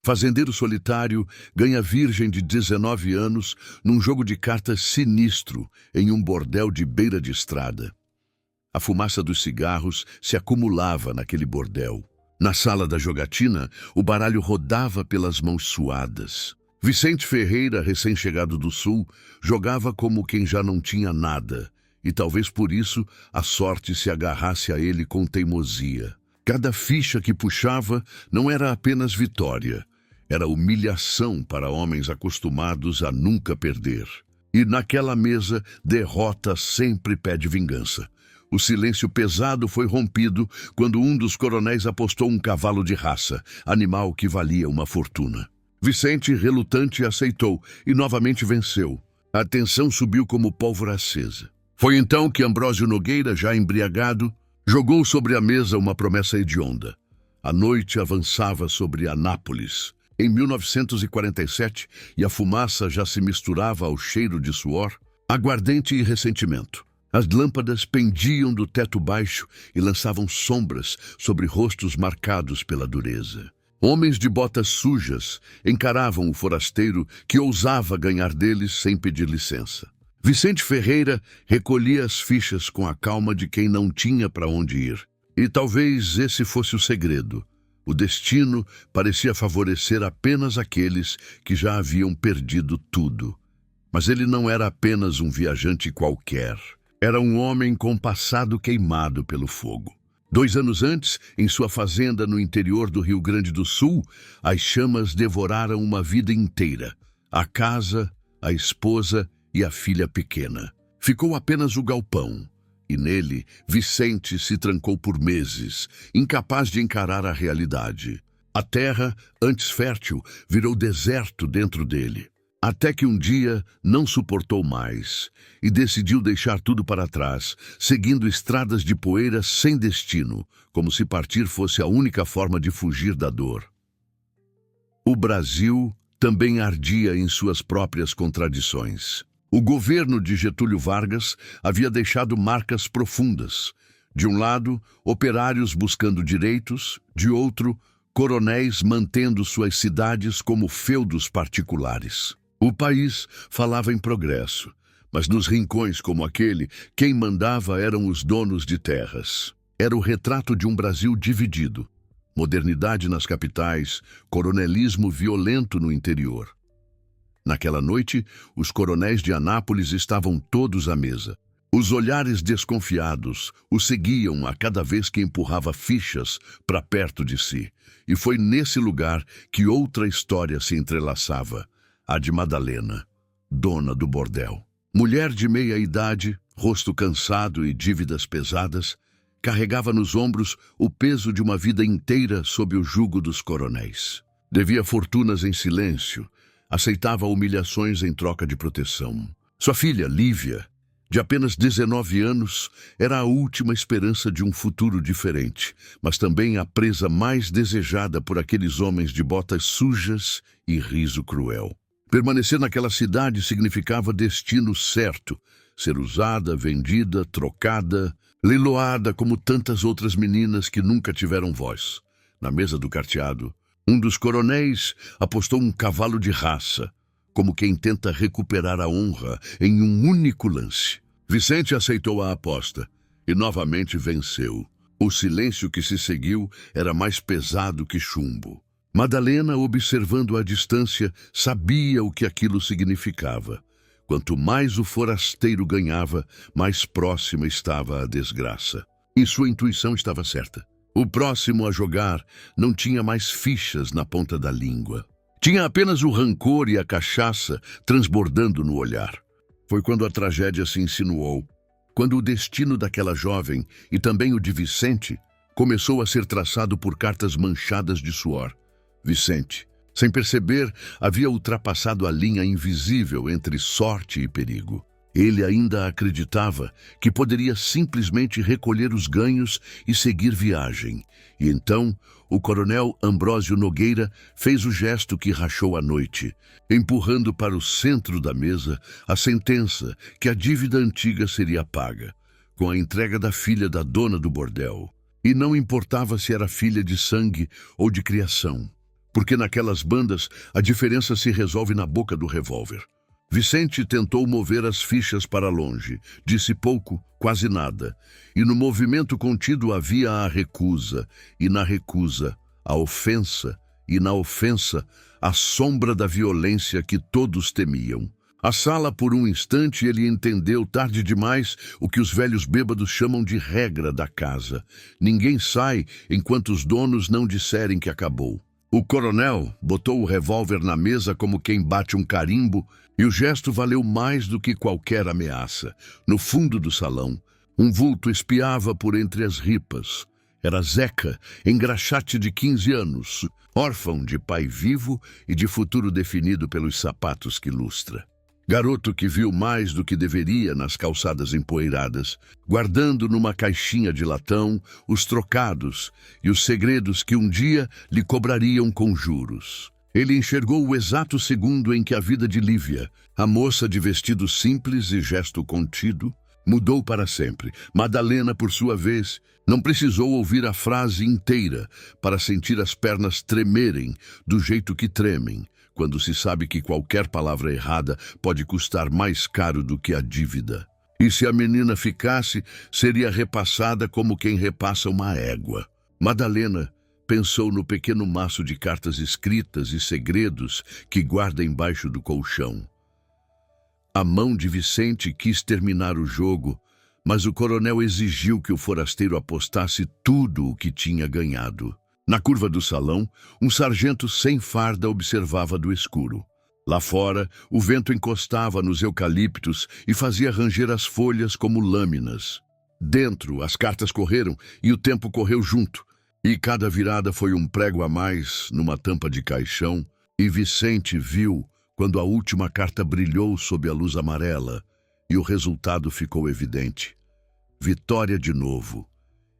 Fazendeiro solitário ganha virgem de 19 anos num jogo de cartas sinistro em um bordel de beira de estrada. A fumaça dos cigarros se acumulava naquele bordel. Na sala da jogatina, o baralho rodava pelas mãos suadas. Vicente Ferreira, recém-chegado do sul, jogava como quem já não tinha nada, e talvez por isso a sorte se agarrasse a ele com teimosia. Cada ficha que puxava não era apenas vitória, era humilhação para homens acostumados a nunca perder. E naquela mesa, derrota sempre pede vingança. O silêncio pesado foi rompido quando um dos coronéis apostou um cavalo de raça, animal que valia uma fortuna. Vicente, relutante, aceitou e novamente venceu. A tensão subiu como pólvora acesa. Foi então que Ambrósio Nogueira, já embriagado, jogou sobre a mesa uma promessa hedionda. A noite avançava sobre Anápolis. Em 1947, e a fumaça já se misturava ao cheiro de suor, aguardente e ressentimento. As lâmpadas pendiam do teto baixo e lançavam sombras sobre rostos marcados pela dureza. Homens de botas sujas encaravam o forasteiro que ousava ganhar deles sem pedir licença. Vicente Ferreira recolhia as fichas com a calma de quem não tinha para onde ir. E talvez esse fosse o segredo. O destino parecia favorecer apenas aqueles que já haviam perdido tudo. Mas ele não era apenas um viajante qualquer. Era um homem com passado queimado pelo fogo. 2 anos antes, em sua fazenda no interior do Rio Grande do Sul, as chamas devoraram uma vida inteira. A casa, a esposa e a filha pequena. Ficou apenas o galpão. E nele, Vicente se trancou por meses, incapaz de encarar a realidade. A terra, antes fértil, virou deserto dentro dele. Até que um dia não suportou mais e decidiu deixar tudo para trás, seguindo estradas de poeira sem destino, como se partir fosse a única forma de fugir da dor. O Brasil também ardia em suas próprias contradições. O governo de Getúlio Vargas havia deixado marcas profundas. De um lado, operários buscando direitos, de outro, coronéis mantendo suas cidades como feudos particulares. O país falava em progresso, mas nos rincões como aquele, quem mandava eram os donos de terras. Era o retrato de um Brasil dividido. Modernidade nas capitais, coronelismo violento no interior. Naquela noite, os coronéis de Anápolis estavam todos à mesa. Os olhares desconfiados o seguiam a cada vez que empurrava fichas para perto de si. E foi nesse lugar que outra história se entrelaçava. A de Madalena, dona do bordel. Mulher de meia-idade, rosto cansado e dívidas pesadas, carregava nos ombros o peso de uma vida inteira sob o jugo dos coronéis. Devia fortunas em silêncio, aceitava humilhações em troca de proteção. Sua filha, Lívia, de apenas 19 anos, era a última esperança de um futuro diferente, mas também a presa mais desejada por aqueles homens de botas sujas e riso cruel. Permanecer naquela cidade significava destino certo, ser usada, vendida, trocada, leiloada como tantas outras meninas que nunca tiveram voz. Na mesa do carteado, um dos coronéis apostou um cavalo de raça, como quem tenta recuperar a honra em um único lance. Vicente aceitou a aposta e novamente venceu. O silêncio que se seguiu era mais pesado que chumbo. Madalena, observando à distância, sabia o que aquilo significava. Quanto mais o forasteiro ganhava, mais próxima estava a desgraça. E sua intuição estava certa. O próximo a jogar não tinha mais fichas na ponta da língua. Tinha apenas o rancor e a cachaça transbordando no olhar. Foi quando a tragédia se insinuou. Quando o destino daquela jovem, e também o de Vicente, começou a ser traçado por cartas manchadas de suor. Vicente, sem perceber, havia ultrapassado a linha invisível entre sorte e perigo. Ele ainda acreditava que poderia simplesmente recolher os ganhos e seguir viagem. E então, o coronel Ambrósio Nogueira fez o gesto que rachou a noite, empurrando para o centro da mesa a sentença que a dívida antiga seria paga, com a entrega da filha da dona do bordel. E não importava se era filha de sangue ou de criação. porque naquelas bandas a diferença se resolve na boca do revólver. Vicente tentou mover as fichas para longe, disse pouco, quase nada, e no movimento contido havia a recusa, e na recusa, a ofensa, e na ofensa, a sombra da violência que todos temiam. A sala, por um instante, ele entendeu, tarde demais, o que os velhos bêbados chamam de regra da casa. Ninguém sai enquanto os donos não disserem que acabou. O coronel botou o revólver na mesa como quem bate um carimbo, e o gesto valeu mais do que qualquer ameaça. No fundo do salão, um vulto espiava por entre as ripas. Era Zeca, engraxate de 15 anos, órfão de pai vivo e de futuro definido pelos sapatos que lustra. Garoto que viu mais do que deveria nas calçadas empoeiradas, guardando numa caixinha de latão os trocados e os segredos que um dia lhe cobrariam com juros. Ele enxergou o exato segundo em que a vida de Lívia, a moça de vestido simples e gesto contido, mudou para sempre. Madalena, por sua vez, não precisou ouvir a frase inteira para sentir as pernas tremerem do jeito que tremem, quando se sabe que qualquer palavra errada pode custar mais caro do que a dívida. E se a menina ficasse, seria repassada como quem repassa uma égua. Madalena pensou no pequeno maço de cartas escritas e segredos que guarda embaixo do colchão. A mão de Vicente quis terminar o jogo, mas o coronel exigiu que o forasteiro apostasse tudo o que tinha ganhado. Na curva do salão, um sargento sem farda observava do escuro. Lá fora, o vento encostava nos eucaliptos e fazia ranger as folhas como lâminas. Dentro, as cartas correram e o tempo correu junto. E cada virada foi um prego a mais numa tampa de caixão, e Vicente viu quando a última carta brilhou sob a luz amarela, e o resultado ficou evidente. Vitória de novo.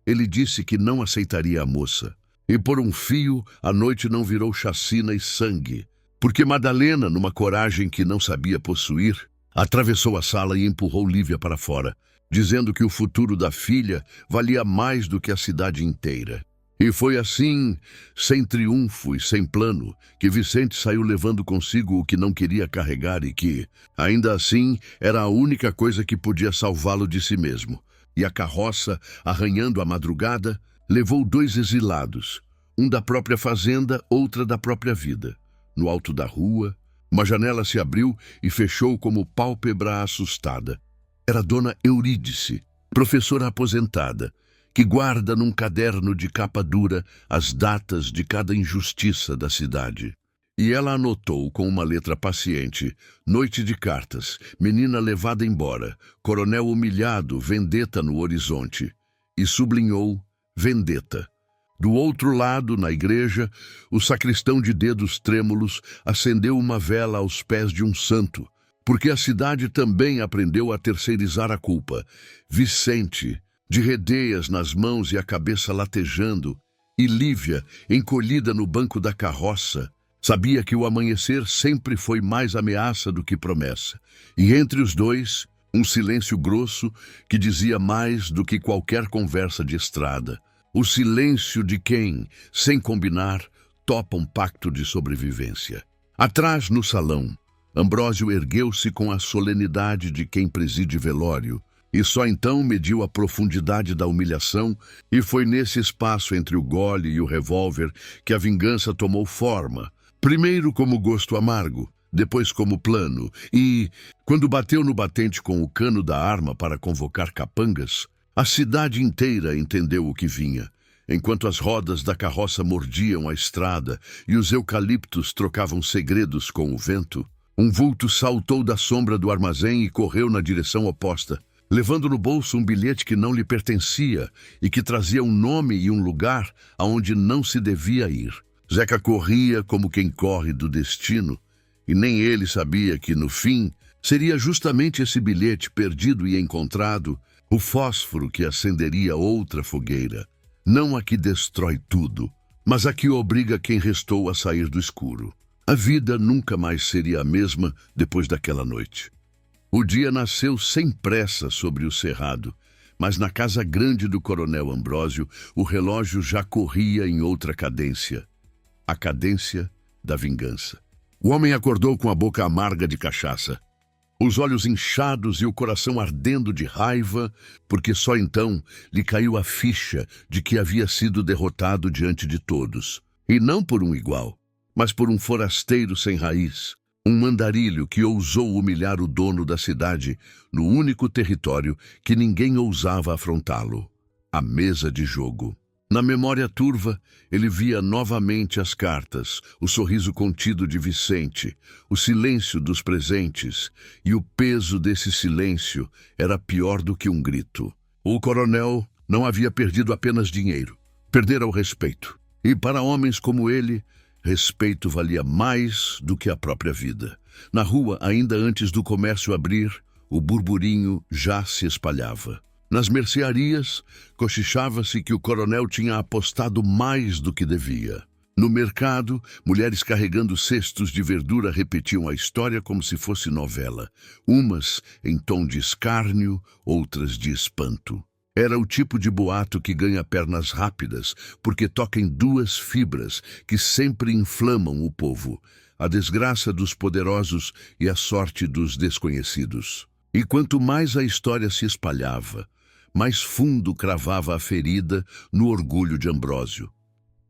Ele disse que não aceitaria a moça, e por um fio a noite não virou chacina e sangue, porque Madalena, numa coragem que não sabia possuir, atravessou a sala e empurrou Lívia para fora, dizendo que o futuro da filha valia mais do que a cidade inteira. E foi assim, sem triunfo e sem plano, que Vicente saiu levando consigo o que não queria carregar e que, ainda assim, era a única coisa que podia salvá-lo de si mesmo. E a carroça, arranhando a madrugada, levou 2 exilados, um da própria fazenda, outra da própria vida. No alto da rua, uma janela se abriu e fechou como pálpebra assustada. Era Dona Eurídice, professora aposentada, que guarda num caderno de capa dura as datas de cada injustiça da cidade. E ela anotou com uma letra paciente: noite de cartas, menina levada embora, coronel humilhado, vendetta no horizonte. E sublinhou: vendetta. Do outro lado, na igreja, o sacristão de dedos trêmulos acendeu uma vela aos pés de um santo, porque a cidade também aprendeu a terceirizar a culpa. Vicente, de redeias nas mãos e a cabeça latejando, e Lívia, encolhida no banco da carroça, sabia que o amanhecer sempre foi mais ameaça do que promessa. E entre os dois, um silêncio grosso que dizia mais do que qualquer conversa de estrada. O silêncio de quem, sem combinar, topa um pacto de sobrevivência. Atrás, no salão, Ambrósio ergueu-se com a solenidade de quem preside velório, e só então mediu a profundidade da humilhação, e foi nesse espaço entre o gole e o revólver que a vingança tomou forma, primeiro como gosto amargo, depois como plano, e, quando bateu no batente com o cano da arma para convocar capangas, a cidade inteira entendeu o que vinha. Enquanto as rodas da carroça mordiam a estrada e os eucaliptos trocavam segredos com o vento, um vulto saltou da sombra do armazém e correu na direção oposta, levando no bolso um bilhete que não lhe pertencia e que trazia um nome e um lugar aonde não se devia ir. Zeca corria como quem corre do destino, e nem ele sabia que, no fim, seria justamente esse bilhete perdido e encontrado o fósforo que acenderia outra fogueira, não a que destrói tudo, mas a que obriga quem restou a sair do escuro. A vida nunca mais seria a mesma depois daquela noite. O dia nasceu sem pressa sobre o cerrado, mas na casa grande do coronel Ambrósio, o relógio já corria em outra cadência. a cadência da vingança. O homem acordou com a boca amarga de cachaça, os olhos inchados e o coração ardendo de raiva, porque só então lhe caiu a ficha de que havia sido derrotado diante de todos. E não por um igual, mas por um forasteiro sem raiz, um andarilho que ousou humilhar o dono da cidade no único território que ninguém ousava afrontá-lo: a mesa de jogo. Na memória turva, ele via novamente as cartas, o sorriso contido de Vicente, o silêncio dos presentes, e o peso desse silêncio era pior do que um grito. O coronel não havia perdido apenas dinheiro, perdera o respeito. E para homens como ele, respeito valia mais do que a própria vida. Na rua, ainda antes do comércio abrir, o burburinho já se espalhava. Nas mercearias, cochichava-se que o coronel tinha apostado mais do que devia. No mercado, mulheres carregando cestos de verdura repetiam a história como se fosse novela, umas em tom de escárnio, outras de espanto. Era o tipo de boato que ganha pernas rápidas, porque toca em duas fibras que sempre inflamam o povo: a desgraça dos poderosos e a sorte dos desconhecidos. E quanto mais a história se espalhava, mais fundo cravava a ferida no orgulho de Ambrósio.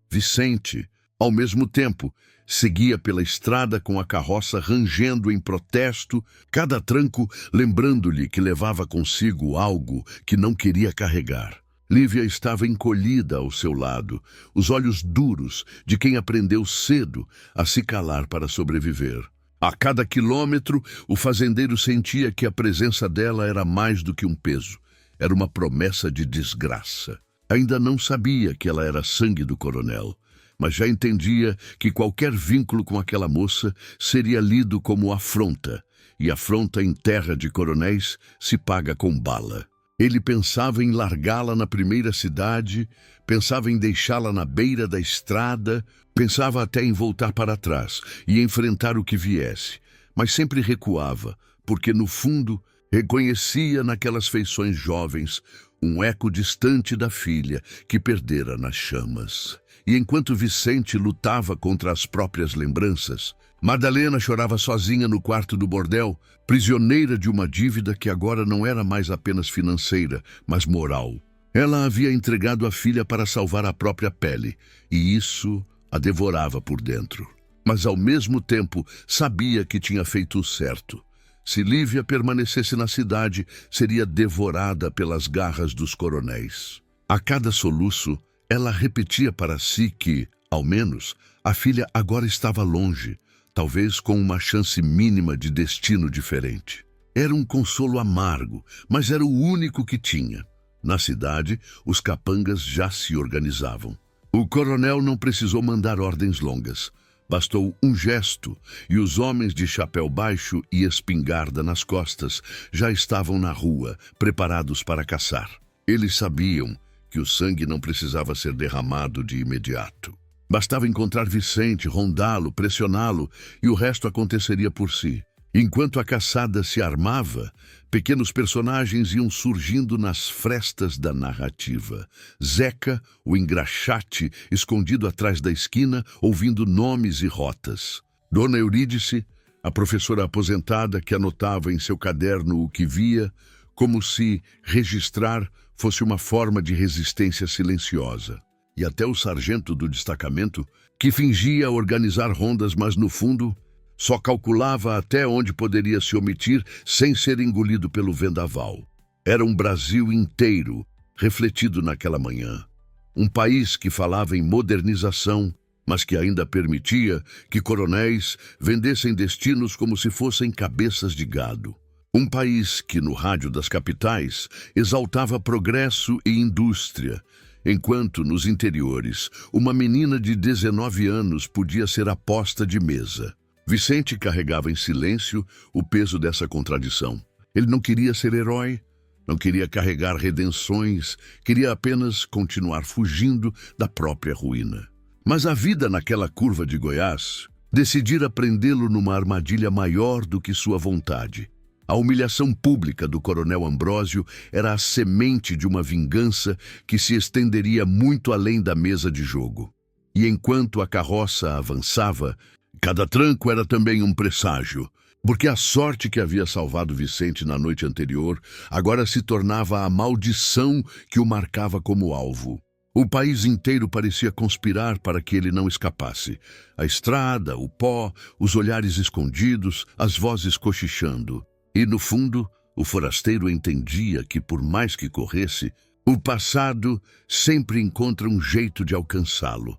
Vicente, ao mesmo tempo, seguia pela estrada com a carroça rangendo em protesto, cada tranco lembrando-lhe que levava consigo algo que não queria carregar. Lívia estava encolhida ao seu lado, os olhos duros de quem aprendeu cedo a se calar para sobreviver. A cada quilômetro, o fazendeiro sentia que a presença dela era mais do que um peso. Era uma promessa de desgraça. Ainda não sabia que ela era sangue do coronel, mas já entendia que qualquer vínculo com aquela moça seria lido como afronta, e afronta em terra de coronéis se paga com bala. Ele pensava em largá-la na primeira cidade, pensava em deixá-la na beira da estrada, pensava até em voltar para trás e enfrentar o que viesse, mas sempre recuava, porque no fundo reconhecia naquelas feições jovens um eco distante da filha que perdera nas chamas. E enquanto Vicente lutava contra as próprias lembranças, Madalena chorava sozinha no quarto do bordel, prisioneira de uma dívida que agora não era mais apenas financeira, mas moral. Ela havia entregado a filha para salvar a própria pele, e isso a devorava por dentro. Mas ao mesmo tempo sabia que tinha feito o certo. Se Lívia permanecesse na cidade, seria devorada pelas garras dos coronéis. A cada soluço, ela repetia para si que, ao menos, a filha agora estava longe, talvez com uma chance mínima de destino diferente. Era um consolo amargo, mas era o único que tinha. Na cidade, os capangas já se organizavam. O coronel não precisou mandar ordens longas. Bastou um gesto e os homens de chapéu baixo e espingarda nas costas já estavam na rua, preparados para caçar. Eles sabiam que o sangue não precisava ser derramado de imediato. Bastava encontrar Vicente, rondá-lo, pressioná-lo, e o resto aconteceria por si. Enquanto a caçada se armava, pequenos personagens iam surgindo nas frestas da narrativa. Zeca, o engraxate, escondido atrás da esquina, ouvindo nomes e rotas. Dona Eurídice, a professora aposentada que anotava em seu caderno o que via, como se registrar fosse uma forma de resistência silenciosa. E até o sargento do destacamento, que fingia organizar rondas, mas no fundo só calculava até onde poderia se omitir sem ser engolido pelo vendaval. Era um Brasil inteiro refletido naquela manhã. Um país que falava em modernização, mas que ainda permitia que coronéis vendessem destinos como se fossem cabeças de gado. Um país que, no rádio das capitais, exaltava progresso e indústria, enquanto, nos interiores, uma menina de 19 anos podia ser aposta de mesa. Vicente carregava em silêncio o peso dessa contradição. Ele não queria ser herói, não queria carregar redenções, queria apenas continuar fugindo da própria ruína. Mas a vida naquela curva de Goiás decidira prendê-lo numa armadilha maior do que sua vontade. A humilhação pública do coronel Ambrósio era a semente de uma vingança que se estenderia muito além da mesa de jogo. E enquanto a carroça avançava, cada tranco era também um presságio, porque a sorte que havia salvado Vicente na noite anterior agora se tornava a maldição que o marcava como alvo. O país inteiro parecia conspirar para que ele não escapasse. A estrada, o pó, os olhares escondidos, as vozes cochichando. E, no fundo, o forasteiro entendia que, por mais que corresse, o passado sempre encontra um jeito de alcançá-lo.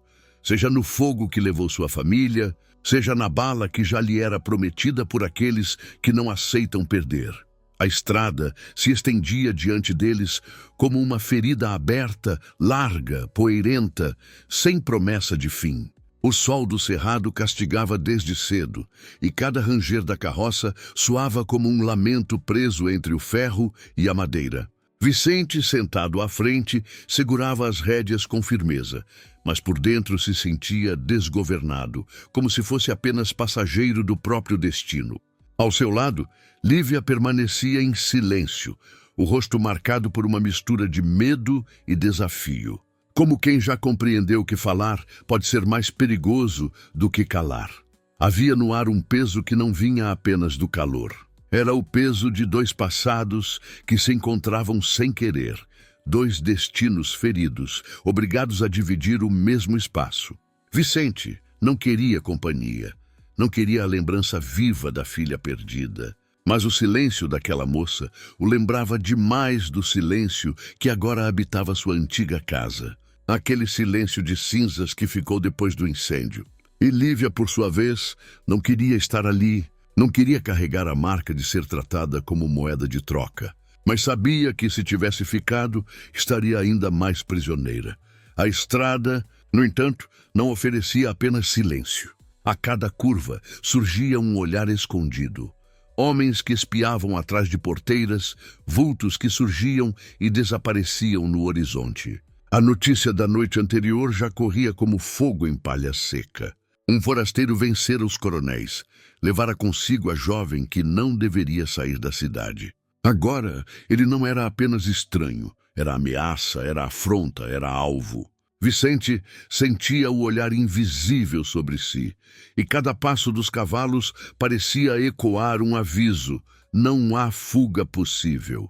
Seja no fogo que levou sua família, seja na bala que já lhe era prometida por aqueles que não aceitam perder. A estrada se estendia diante deles como uma ferida aberta, larga, poeirenta, sem promessa de fim. O sol do cerrado castigava desde cedo, e cada ranger da carroça soava como um lamento preso entre o ferro e a madeira. Vicente, sentado à frente, segurava as rédeas com firmeza, mas por dentro se sentia desgovernado, como se fosse apenas passageiro do próprio destino. Ao seu lado, Lívia permanecia em silêncio, o rosto marcado por uma mistura de medo e desafio. Como quem já compreendeu que falar pode ser mais perigoso do que calar. Havia no ar um peso que não vinha apenas do calor. Era o peso de dois passados que se encontravam sem querer, dois destinos feridos, obrigados a dividir o mesmo espaço. Vicente não queria companhia, não queria a lembrança viva da filha perdida. Mas o silêncio daquela moça o lembrava demais do silêncio que agora habitava sua antiga casa. Aquele silêncio de cinzas que ficou depois do incêndio. E Lívia, por sua vez, não queria estar ali, não queria carregar a marca de ser tratada como moeda de troca. Mas sabia que, se tivesse ficado, estaria ainda mais prisioneira. A estrada, no entanto, não oferecia apenas silêncio. A cada curva surgia um olhar escondido. Homens que espiavam atrás de porteiras, vultos que surgiam e desapareciam no horizonte. A notícia da noite anterior já corria como fogo em palha seca. Um forasteiro vencera os coronéis, levara consigo a jovem que não deveria sair da cidade. Agora, ele não era apenas estranho, era ameaça, era afronta, era alvo. Vicente sentia o olhar invisível sobre si, e cada passo dos cavalos parecia ecoar um aviso: não há fuga possível.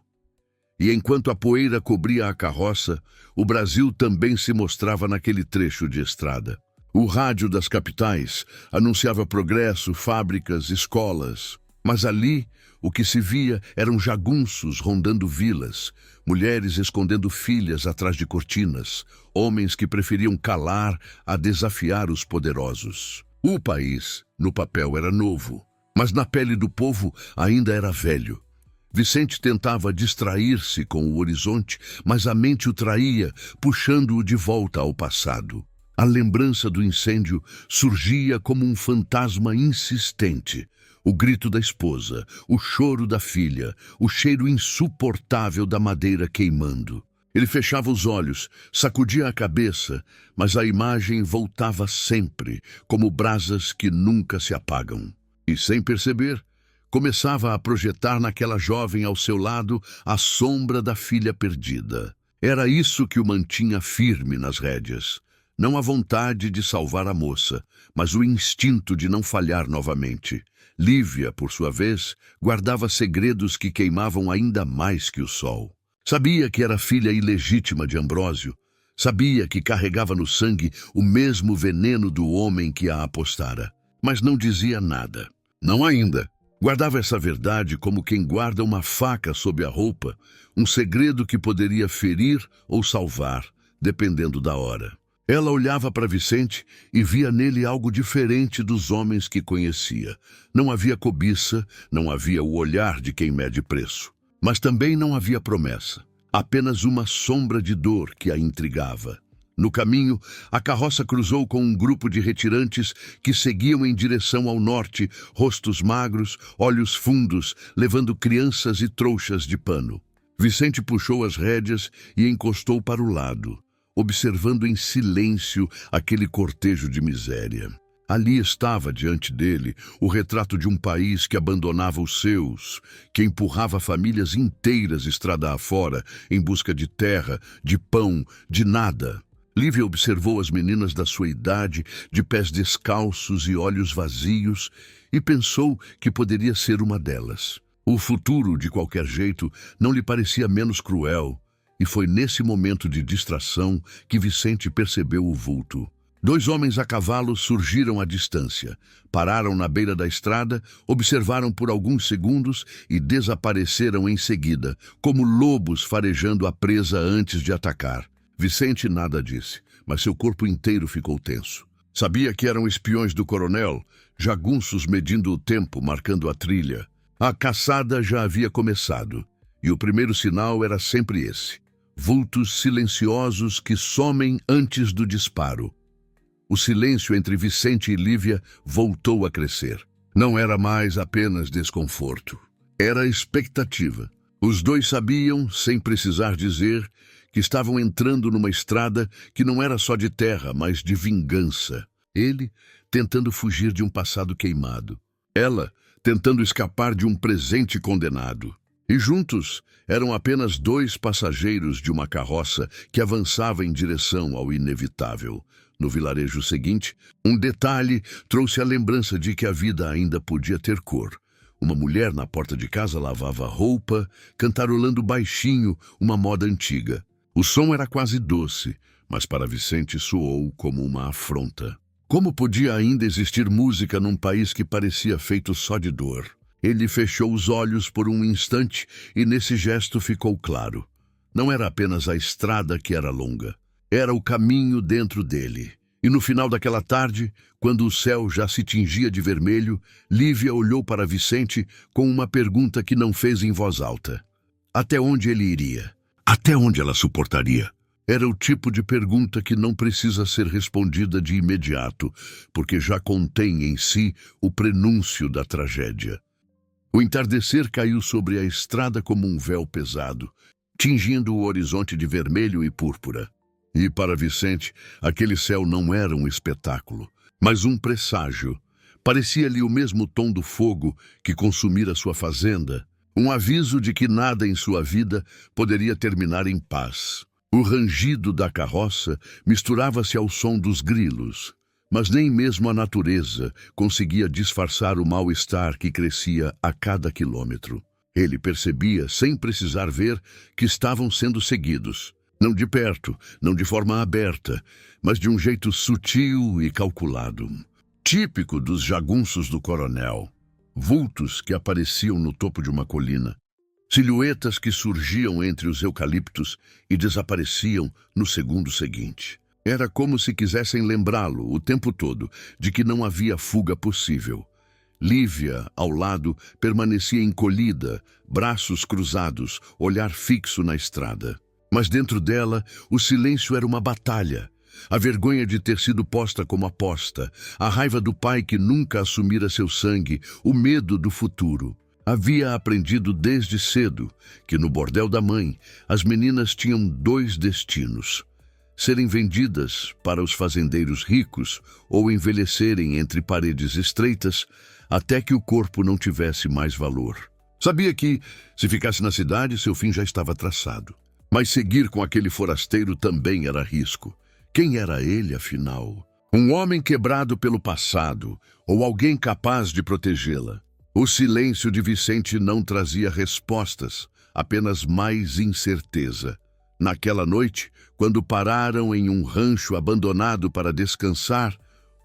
E enquanto a poeira cobria a carroça, o Brasil também se mostrava naquele trecho de estrada. O rádio das capitais anunciava progresso, fábricas, escolas. Mas ali, o que se via eram jagunços rondando vilas, mulheres escondendo filhas atrás de cortinas, homens que preferiam calar a desafiar os poderosos. O país, no papel, era novo, mas na pele do povo ainda era velho. Vicente tentava distrair-se com o horizonte, mas a mente o traía, puxando-o de volta ao passado. A lembrança do incêndio surgia como um fantasma insistente. O grito da esposa, o choro da filha, o cheiro insuportável da madeira queimando. Ele fechava os olhos, sacudia a cabeça, mas a imagem voltava sempre, como brasas que nunca se apagam. E, sem perceber, começava a projetar naquela jovem ao seu lado a sombra da filha perdida. Era isso que o mantinha firme nas rédeas. Não a vontade de salvar a moça, mas o instinto de não falhar novamente. Lívia, por sua vez, guardava segredos que queimavam ainda mais que o sol. Sabia que era filha ilegítima de Ambrósio. Sabia que carregava no sangue o mesmo veneno do homem que a apostara. Mas não dizia nada. Não ainda. Guardava essa verdade como quem guarda uma faca sob a roupa, um segredo que poderia ferir ou salvar, dependendo da hora. Ela olhava para Vicente e via nele algo diferente dos homens que conhecia. Não havia cobiça, não havia o olhar de quem mede preço. Mas também não havia promessa. Apenas uma sombra de dor que a intrigava. No caminho, a carroça cruzou com um grupo de retirantes que seguiam em direção ao norte, rostos magros, olhos fundos, levando crianças e trouxas de pano. Vicente puxou as rédeas e encostou para o lado, observando em silêncio aquele cortejo de miséria. Ali estava diante dele o retrato de um país que abandonava os seus, que empurrava famílias inteiras estrada afora em busca de terra, de pão, de nada. Lívia observou as meninas da sua idade, de pés descalços e olhos vazios, e pensou que poderia ser uma delas. O futuro, de qualquer jeito, não lhe parecia menos cruel, e foi nesse momento de distração que Vicente percebeu o vulto. 2 homens a cavalo surgiram à distância, pararam na beira da estrada, observaram por alguns segundos e desapareceram em seguida, como lobos farejando a presa antes de atacar. Vicente nada disse, mas seu corpo inteiro ficou tenso. Sabia que eram espiões do coronel, jagunços medindo o tempo, marcando a trilha. A caçada já havia começado, e o primeiro sinal era sempre esse: vultos silenciosos que somem antes do disparo. O silêncio entre Vicente e Lívia voltou a crescer. Não era mais apenas desconforto. Era expectativa. Os 2 sabiam, sem precisar dizer, que estavam entrando numa estrada que não era só de terra, mas de vingança. Ele tentando fugir de um passado queimado. Ela tentando escapar de um presente condenado. E juntos eram apenas 2 passageiros de uma carroça que avançava em direção ao inevitável. No vilarejo seguinte, um detalhe trouxe a lembrança de que a vida ainda podia ter cor. Uma mulher na porta de casa lavava roupa, cantarolando baixinho uma moda antiga. O som era quase doce, mas para Vicente soou como uma afronta. Como podia ainda existir música num país que parecia feito só de dor? Ele fechou os olhos por um instante e nesse gesto ficou claro. Não era apenas a estrada que era longa. Era o caminho dentro dele. E no final daquela tarde, quando o céu já se tingia de vermelho, Lívia olhou para Vicente com uma pergunta que não fez em voz alta. Até onde ele iria? Até onde ela suportaria? Era o tipo de pergunta que não precisa ser respondida de imediato, porque já contém em si o prenúncio da tragédia. O entardecer caiu sobre a estrada como um véu pesado, tingindo o horizonte de vermelho e púrpura. E para Vicente, aquele céu não era um espetáculo, mas um presságio. Parecia-lhe o mesmo tom do fogo que consumira sua fazenda, um aviso de que nada em sua vida poderia terminar em paz. O rangido da carroça misturava-se ao som dos grilos, mas nem mesmo a natureza conseguia disfarçar o mal-estar que crescia a cada quilômetro. Ele percebia, sem precisar ver, que estavam sendo seguidos. Não de perto, não de forma aberta, mas de um jeito sutil e calculado. Típico dos jagunços do coronel. Vultos que apareciam no topo de uma colina. Silhuetas que surgiam entre os eucaliptos e desapareciam no segundo seguinte. Era como se quisessem lembrá-lo o tempo todo de que não havia fuga possível. Lívia, ao lado, permanecia encolhida, braços cruzados, olhar fixo na estrada. Mas dentro dela, o silêncio era uma batalha. A vergonha de ter sido posta como aposta, a raiva do pai que nunca assumira seu sangue, o medo do futuro. Havia aprendido desde cedo que no bordel da mãe, as meninas tinham 2 destinos: serem vendidas para os fazendeiros ricos ou envelhecerem entre paredes estreitas até que o corpo não tivesse mais valor. Sabia que, se ficasse na cidade, seu fim já estava traçado. Mas seguir com aquele forasteiro também era risco. Quem era ele, afinal? Um homem quebrado pelo passado, ou alguém capaz de protegê-la? O silêncio de Vicente não trazia respostas, apenas mais incerteza. Naquela noite, quando pararam em um rancho abandonado para descansar,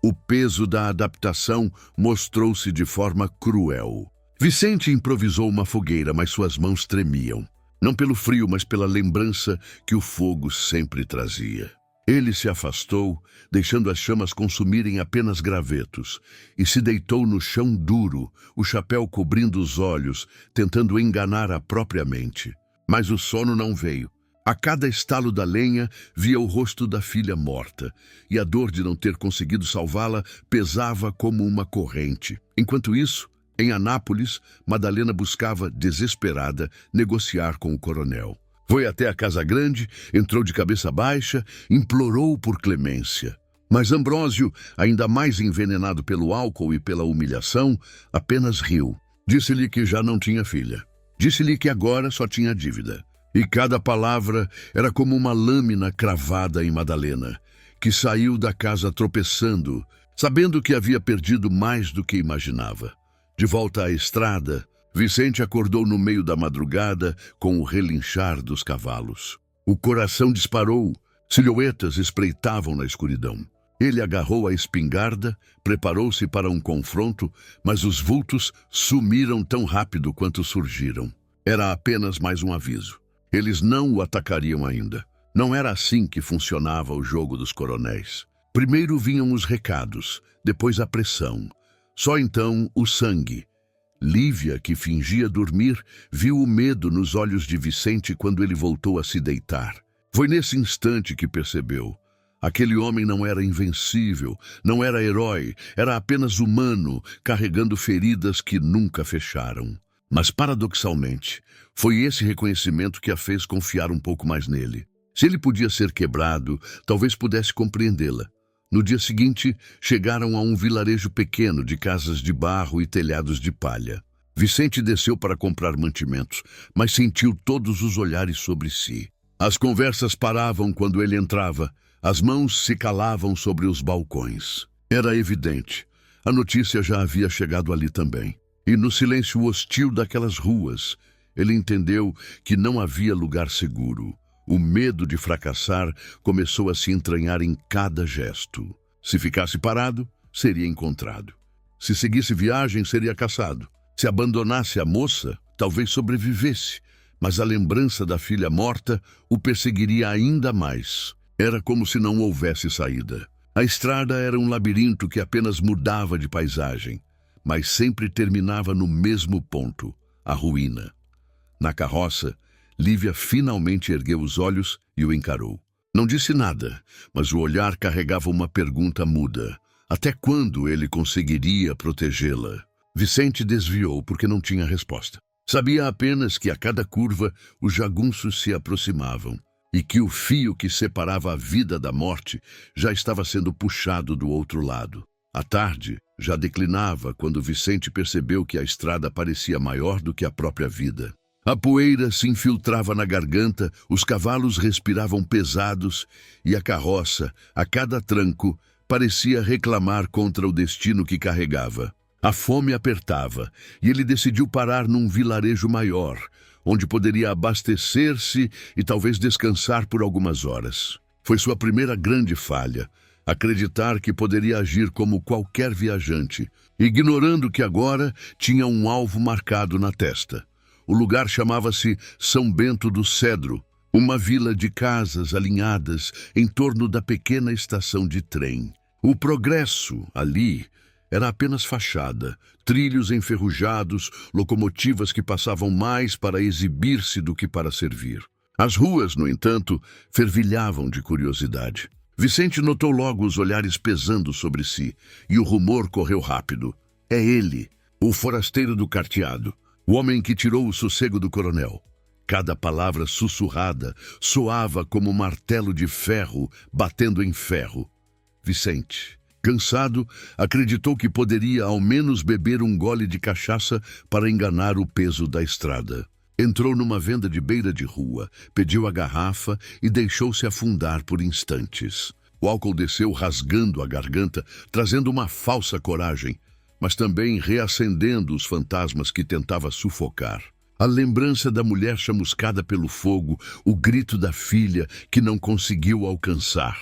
o peso da adaptação mostrou-se de forma cruel. Vicente improvisou uma fogueira, mas suas mãos tremiam. Não pelo frio, mas pela lembrança que o fogo sempre trazia. Ele se afastou, deixando as chamas consumirem apenas gravetos, e se deitou no chão duro, o chapéu cobrindo os olhos, tentando enganar a própria mente. Mas o sono não veio. A cada estalo da lenha, via o rosto da filha morta, e a dor de não ter conseguido salvá-la pesava como uma corrente. Enquanto isso, em Anápolis, Madalena buscava, desesperada, negociar com o coronel. Foi até a Casa Grande, entrou de cabeça baixa, implorou por clemência. Mas Ambrósio, ainda mais envenenado pelo álcool e pela humilhação, apenas riu. Disse-lhe que já não tinha filha. Disse-lhe que agora só tinha dívida. E cada palavra era como uma lâmina cravada em Madalena, que saiu da casa tropeçando, sabendo que havia perdido mais do que imaginava. De volta à estrada, Vicente acordou no meio da madrugada com o relinchar dos cavalos. O coração disparou, silhuetas espreitavam na escuridão. Ele agarrou a espingarda, preparou-se para um confronto, mas os vultos sumiram tão rápido quanto surgiram. Era apenas mais um aviso. Eles não o atacariam ainda. Não era assim que funcionava o jogo dos coronéis. Primeiro vinham os recados, depois a pressão. Só então o sangue. Lívia, que fingia dormir, viu o medo nos olhos de Vicente quando ele voltou a se deitar. Foi nesse instante que percebeu. Aquele homem não era invencível, não era herói, era apenas humano, carregando feridas que nunca fecharam. Mas, paradoxalmente, foi esse reconhecimento que a fez confiar um pouco mais nele. Se ele podia ser quebrado, talvez pudesse compreendê-la. No dia seguinte, chegaram a um vilarejo pequeno de casas de barro e telhados de palha. Vicente desceu para comprar mantimentos, mas sentiu todos os olhares sobre si. As conversas paravam quando ele entrava, as mãos se calavam sobre os balcões. Era evidente, a notícia já havia chegado ali também. E no silêncio hostil daquelas ruas, ele entendeu que não havia lugar seguro. O medo de fracassar começou a se entranhar em cada gesto. Se ficasse parado, seria encontrado. Se seguisse viagem, seria caçado. Se abandonasse a moça, talvez sobrevivesse, mas a lembrança da filha morta o perseguiria ainda mais. Era como se não houvesse saída. A estrada era um labirinto que apenas mudava de paisagem, mas sempre terminava no mesmo ponto, a ruína. Na carroça, Lívia finalmente ergueu os olhos e o encarou. Não disse nada, mas o olhar carregava uma pergunta muda. Até quando ele conseguiria protegê-la? Vicente desviou porque não tinha resposta. Sabia apenas que a cada curva os jagunços se aproximavam e que o fio que separava a vida da morte já estava sendo puxado do outro lado. A tarde já declinava quando Vicente percebeu que a estrada parecia maior do que a própria vida. A poeira se infiltrava na garganta, os cavalos respiravam pesados e a carroça, a cada tranco, parecia reclamar contra o destino que carregava. A fome apertava e ele decidiu parar num vilarejo maior, onde poderia abastecer-se e talvez descansar por algumas horas. Foi sua primeira grande falha, acreditar que poderia agir como qualquer viajante, ignorando que agora tinha um alvo marcado na testa. O lugar chamava-se São Bento do Cedro, uma vila de casas alinhadas em torno da pequena estação de trem. O progresso, ali, era apenas fachada, trilhos enferrujados, locomotivas que passavam mais para exibir-se do que para servir. As ruas, no entanto, fervilhavam de curiosidade. Vicente notou logo os olhares pesando sobre si, e o rumor correu rápido. É ele, o forasteiro do carteado. O homem que tirou o sossego do coronel. Cada palavra sussurrada soava como um martelo de ferro batendo em ferro. Vicente, cansado, acreditou que poderia ao menos beber um gole de cachaça para enganar o peso da estrada. Entrou numa venda de beira de rua, pediu a garrafa e deixou-se afundar por instantes. O álcool desceu rasgando a garganta, trazendo uma falsa coragem, mas também reacendendo os fantasmas que tentava sufocar. A lembrança da mulher chamuscada pelo fogo, o grito da filha que não conseguiu alcançar.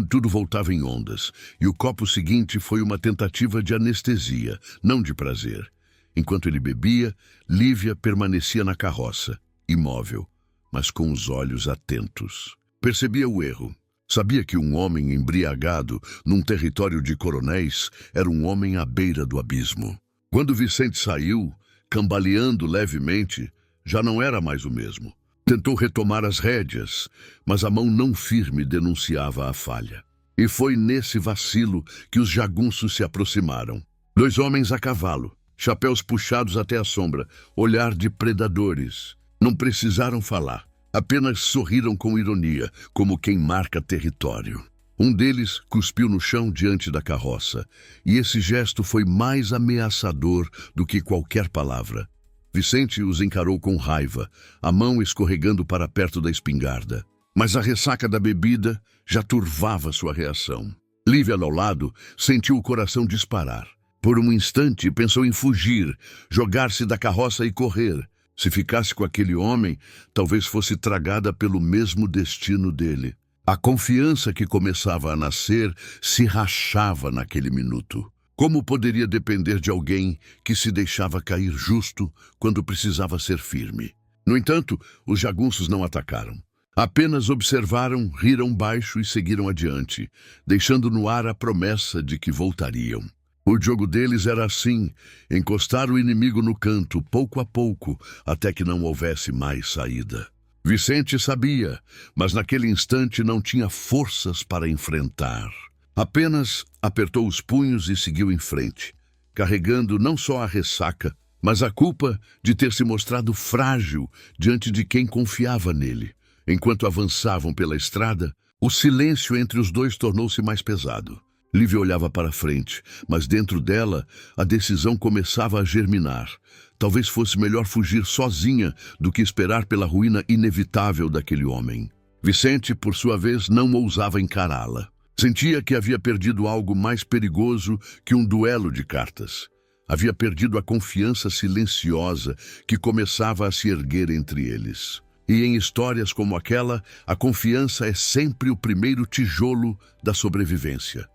Tudo voltava em ondas, e o copo seguinte foi uma tentativa de anestesia, não de prazer. Enquanto ele bebia, Lívia permanecia na carroça, imóvel, mas com os olhos atentos. Percebia o erro. Sabia que um homem embriagado num território de coronéis era um homem à beira do abismo. Quando Vicente saiu, cambaleando levemente, já não era mais o mesmo. Tentou retomar as rédeas, mas a mão não firme denunciava a falha. E foi nesse vacilo que os jagunços se aproximaram. 2 homens a cavalo, chapéus puxados até a sombra, olhar de predadores. Não precisaram falar. Apenas sorriram com ironia, como quem marca território. Um deles cuspiu no chão diante da carroça, e esse gesto foi mais ameaçador do que qualquer palavra. Vicente os encarou com raiva, a mão escorregando para perto da espingarda. Mas a ressaca da bebida já turvava sua reação. Lívia, ao lado, sentiu o coração disparar. Por um instante, pensou em fugir, jogar-se da carroça e correr. Se ficasse com aquele homem, talvez fosse tragada pelo mesmo destino dele. A confiança que começava a nascer se rachava naquele minuto. Como poderia depender de alguém que se deixava cair justo quando precisava ser firme? No entanto, os jagunços não atacaram. Apenas observaram, riram baixo e seguiram adiante, deixando no ar a promessa de que voltariam. O jogo deles era assim, encostar o inimigo no canto, pouco a pouco, até que não houvesse mais saída. Vicente sabia, mas naquele instante não tinha forças para enfrentar. Apenas apertou os punhos e seguiu em frente, carregando não só a ressaca, mas a culpa de ter se mostrado frágil diante de quem confiava nele. Enquanto avançavam pela estrada, o silêncio entre os dois tornou-se mais pesado. Lívia olhava para frente, mas dentro dela a decisão começava a germinar. Talvez fosse melhor fugir sozinha do que esperar pela ruína inevitável daquele homem. Vicente, por sua vez, não ousava encará-la. Sentia que havia perdido algo mais perigoso que um duelo de cartas. Havia perdido a confiança silenciosa que começava a se erguer entre eles. E em histórias como aquela, a confiança é sempre o primeiro tijolo da sobrevivência.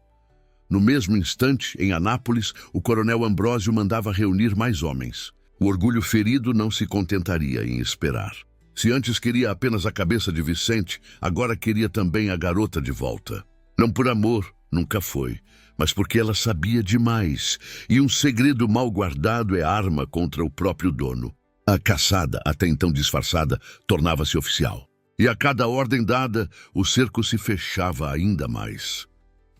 No mesmo instante, em Anápolis, o coronel Ambrósio mandava reunir mais homens. O orgulho ferido não se contentaria em esperar. Se antes queria apenas a cabeça de Vicente, agora queria também a garota de volta. Não por amor, nunca foi, mas porque ela sabia demais, e um segredo mal guardado é arma contra o próprio dono. A caçada, até então disfarçada, tornava-se oficial. E a cada ordem dada, o cerco se fechava ainda mais.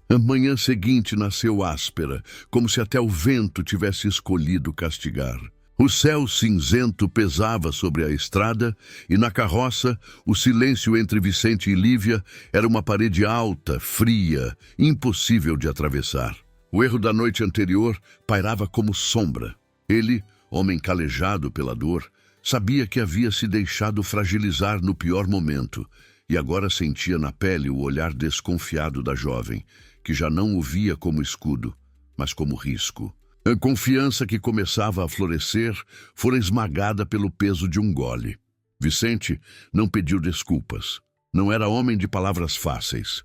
A manhã seguinte nasceu áspera, como se até o vento tivesse escolhido castigar. O céu cinzento pesava sobre a estrada e na carroça o silêncio entre Vicente e Lívia era uma parede alta, fria, impossível de atravessar. O erro da noite anterior pairava como sombra. Ele, homem calejado pela dor, sabia que havia se deixado fragilizar no pior momento e agora sentia na pele o olhar desconfiado da jovem, que já não o via como escudo, mas como risco. A confiança que começava a florescer fora esmagada pelo peso de um gole. Vicente não pediu desculpas. Não era homem de palavras fáceis.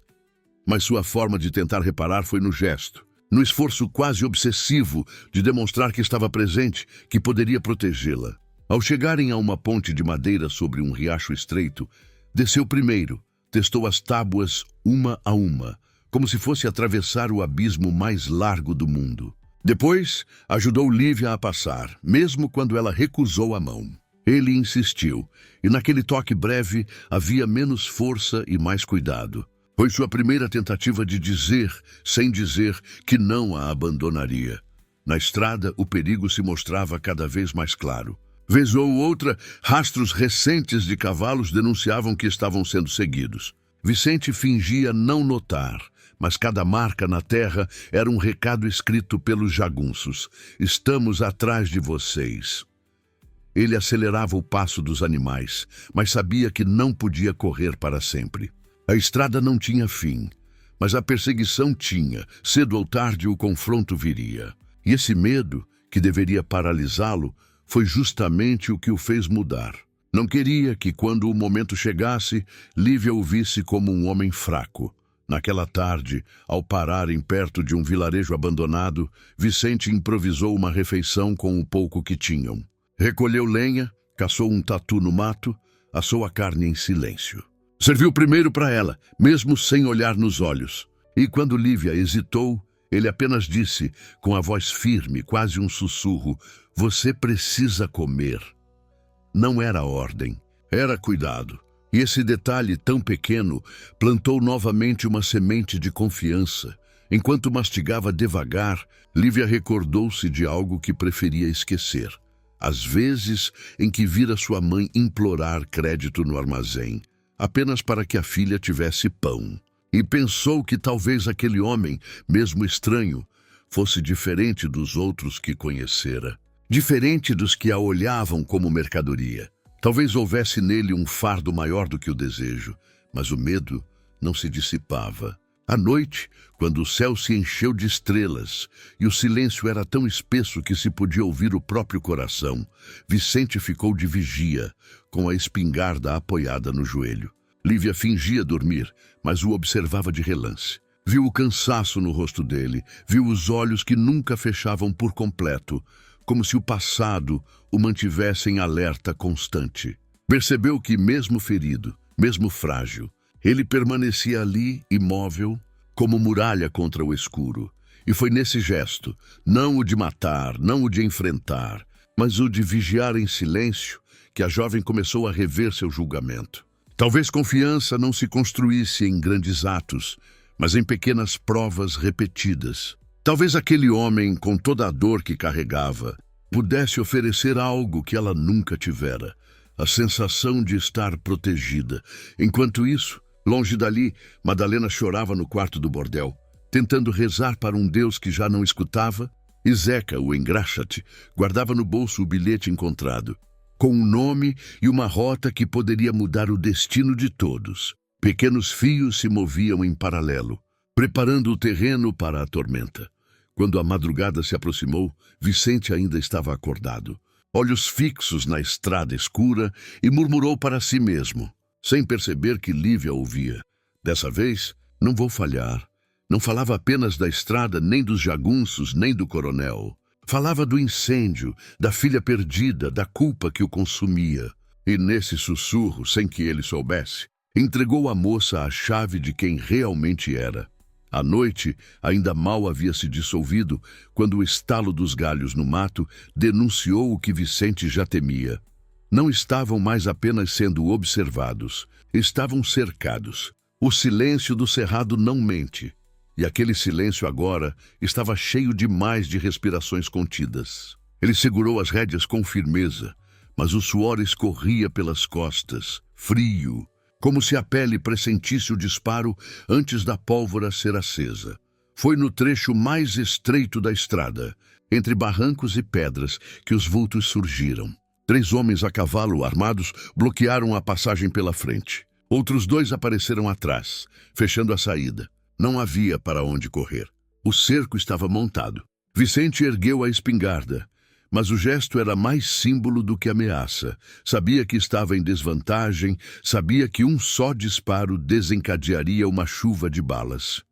Mas sua forma de tentar reparar foi no gesto, no esforço quase obsessivo de demonstrar que estava presente, que poderia protegê-la. Ao chegarem a uma ponte de madeira sobre um riacho estreito, desceu primeiro, testou as tábuas uma a uma, como se fosse atravessar o abismo mais largo do mundo. Depois, ajudou Lívia a passar, mesmo quando ela recusou a mão. Ele insistiu, e naquele toque breve havia menos força e mais cuidado. Foi sua primeira tentativa de dizer, sem dizer, que não a abandonaria. Na estrada, o perigo se mostrava cada vez mais claro. Vez ou outra, rastros recentes de cavalos denunciavam que estavam sendo seguidos. Vicente fingia não notar, mas cada marca na terra era um recado escrito pelos jagunços. Estamos atrás de vocês. Ele acelerava o passo dos animais, mas sabia que não podia correr para sempre. A estrada não tinha fim, mas a perseguição tinha. Cedo ou tarde o confronto viria. E esse medo, que deveria paralisá-lo, foi justamente o que o fez mudar. Não queria que, quando o momento chegasse, Lívia o visse como um homem fraco. Naquela tarde, ao pararem perto de um vilarejo abandonado, Vicente improvisou uma refeição com o pouco que tinham. Recolheu lenha, caçou um tatu no mato, assou a carne em silêncio. Serviu primeiro para ela, mesmo sem olhar nos olhos. E quando Lívia hesitou, ele apenas disse, com a voz firme, quase um sussurro, "Você precisa comer." Não era ordem, era cuidado. E esse detalhe tão pequeno plantou novamente uma semente de confiança. Enquanto mastigava devagar, Lívia recordou-se de algo que preferia esquecer. As vezes em que vira sua mãe implorar crédito no armazém, apenas para que a filha tivesse pão. E pensou que talvez aquele homem, mesmo estranho, fosse diferente dos outros que conhecera. diferente dos que a olhavam como mercadoria. Talvez houvesse nele um fardo maior do que o desejo, mas o medo não se dissipava. À noite, quando o céu se encheu de estrelas e o silêncio era tão espesso que se podia ouvir o próprio coração, Vicente ficou de vigia, com a espingarda apoiada no joelho. Lívia fingia dormir, mas o observava de relance. Viu o cansaço no rosto dele, viu os olhos que nunca fechavam por completo, como se o passado o mantivesse em alerta constante. Percebeu que, mesmo ferido, mesmo frágil, ele permanecia ali, imóvel, como muralha contra o escuro. E foi nesse gesto, não o de matar, não o de enfrentar, mas o de vigiar em silêncio, que a jovem começou a rever seu julgamento. Talvez confiança não se construísse em grandes atos, mas em pequenas provas repetidas. Talvez aquele homem, com toda a dor que carregava, pudesse oferecer algo que ela nunca tivera, a sensação de estar protegida. Enquanto isso, longe dali, Madalena chorava no quarto do bordel, tentando rezar para um Deus que já não escutava, e Zeca, o engraxate, guardava no bolso o bilhete encontrado, com um nome e uma rota que poderia mudar o destino de todos. Pequenos fios se moviam em paralelo, preparando o terreno para a tormenta. Quando a madrugada se aproximou, Vicente ainda estava acordado, olhos fixos na estrada escura, e murmurou para si mesmo, sem perceber que Lívia ouvia. Dessa vez, não vou falhar. Não falava apenas da estrada, nem dos jagunços, nem do coronel. Falava do incêndio, da filha perdida, da culpa que o consumia. E nesse sussurro, sem que ele soubesse, entregou à moça a chave de quem realmente era. A noite ainda mal havia se dissolvido quando o estalo dos galhos no mato denunciou o que Vicente já temia. Não estavam mais apenas sendo observados, estavam cercados. O silêncio do cerrado não mente, e aquele silêncio agora estava cheio demais de respirações contidas. Ele segurou as rédeas com firmeza, mas o suor escorria pelas costas, frio, como se a pele pressentisse o disparo antes da pólvora ser acesa. Foi no trecho mais estreito da estrada, entre barrancos e pedras, que os vultos surgiram. 3 homens a cavalo armados bloquearam a passagem pela frente. Outros 2 apareceram atrás, fechando a saída. Não havia para onde correr. O cerco estava montado. Vicente ergueu a espingarda, mas o gesto era mais símbolo do que ameaça. Sabia que estava em desvantagem, sabia que um só disparo desencadearia uma chuva de balas.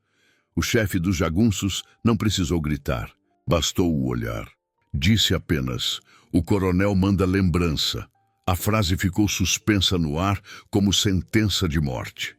O chefe dos jagunços não precisou gritar, bastou o olhar. Disse apenas, o coronel manda lembrança. A frase ficou suspensa no ar como sentença de morte.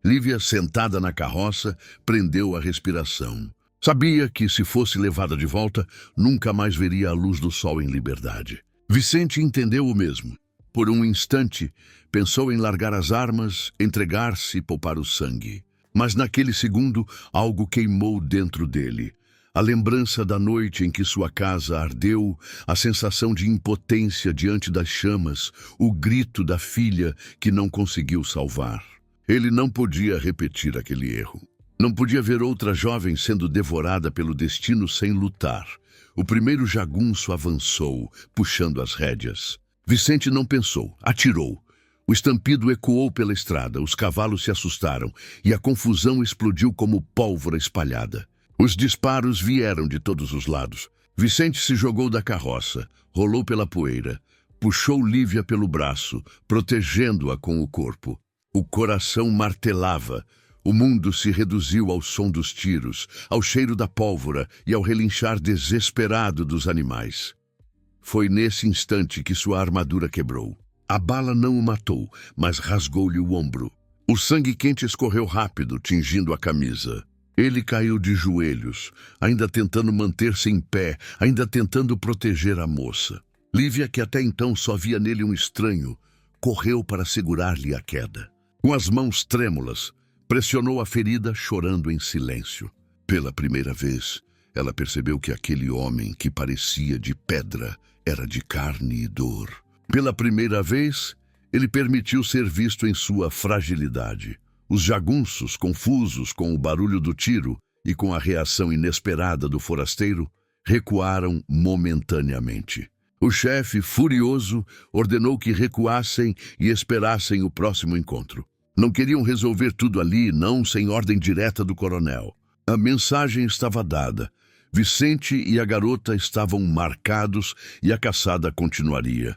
Lívia, sentada na carroça, prendeu a respiração. Sabia que, se fosse levada de volta, nunca mais veria a luz do sol em liberdade. Vicente entendeu o mesmo. Por um instante, pensou em largar as armas, entregar-se e poupar o sangue. Mas naquele segundo, algo queimou dentro dele. A lembrança da noite em que sua casa ardeu, a sensação de impotência diante das chamas, o grito da filha que não conseguiu salvar. Ele não podia repetir aquele erro. Não podia ver outra jovem sendo devorada pelo destino sem lutar. O primeiro jagunço avançou, puxando as rédeas. Vicente não pensou, atirou. O estampido ecoou pela estrada, os cavalos se assustaram e a confusão explodiu como pólvora espalhada. Os disparos vieram de todos os lados. Vicente se jogou da carroça, rolou pela poeira, puxou Lívia pelo braço, protegendo-a com o corpo. O coração martelava. O mundo se reduziu ao som dos tiros, ao cheiro da pólvora e ao relinchar desesperado dos animais. Foi nesse instante que sua armadura quebrou. A bala não o matou, mas rasgou-lhe o ombro. O sangue quente escorreu rápido, tingindo a camisa. Ele caiu de joelhos, ainda tentando manter-se em pé, ainda tentando proteger a moça. Lívia, que até então só via nele um estranho, correu para segurar-lhe a queda. Com as mãos trêmulas, pressionou a ferida, chorando em silêncio. Pela primeira vez, ela percebeu que aquele homem que parecia de pedra era de carne e dor. Pela primeira vez, ele permitiu ser visto em sua fragilidade. Os jagunços, confusos com o barulho do tiro e com a reação inesperada do forasteiro, recuaram momentaneamente. O chefe, furioso, ordenou que recuassem e esperassem o próximo encontro. Não queriam resolver tudo ali, não sem ordem direta do coronel. A mensagem estava dada. Vicente e a garota estavam marcados e a caçada continuaria.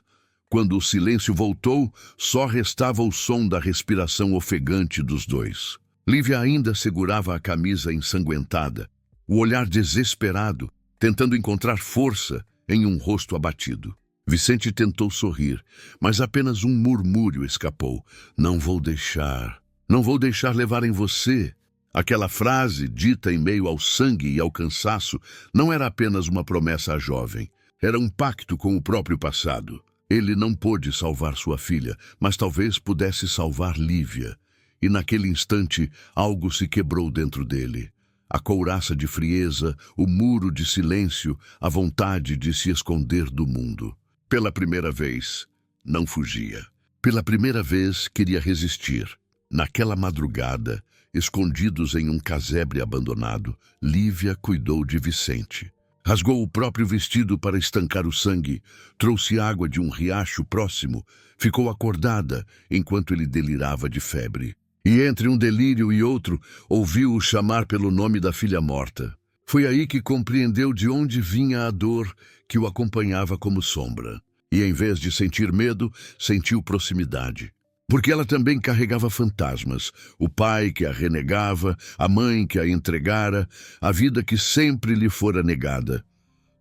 Quando o silêncio voltou, só restava o som da respiração ofegante dos dois. Lívia ainda segurava a camisa ensanguentada, o olhar desesperado, tentando encontrar força em um rosto abatido. Vicente tentou sorrir, mas apenas um murmúrio escapou. Não vou deixar levarem você. Aquela frase, dita em meio ao sangue e ao cansaço, não era apenas uma promessa à jovem. Era um pacto com o próprio passado. Ele não pôde salvar sua filha, mas talvez pudesse salvar Lívia. E naquele instante, algo se quebrou dentro dele. A couraça de frieza, o muro de silêncio, a vontade de se esconder do mundo. Pela primeira vez, não fugia. Pela primeira vez, queria resistir. Naquela madrugada, escondidos em um casebre abandonado, Lívia cuidou de Vicente. Rasgou o próprio vestido para estancar o sangue, trouxe água de um riacho próximo, ficou acordada enquanto ele delirava de febre. E entre um delírio e outro, ouviu-o chamar pelo nome da filha morta. Foi aí que compreendeu de onde vinha a dor que o acompanhava como sombra. E em vez de sentir medo, sentiu proximidade. Porque ela também carregava fantasmas, o pai que a renegava, a mãe que a entregara, a vida que sempre lhe fora negada.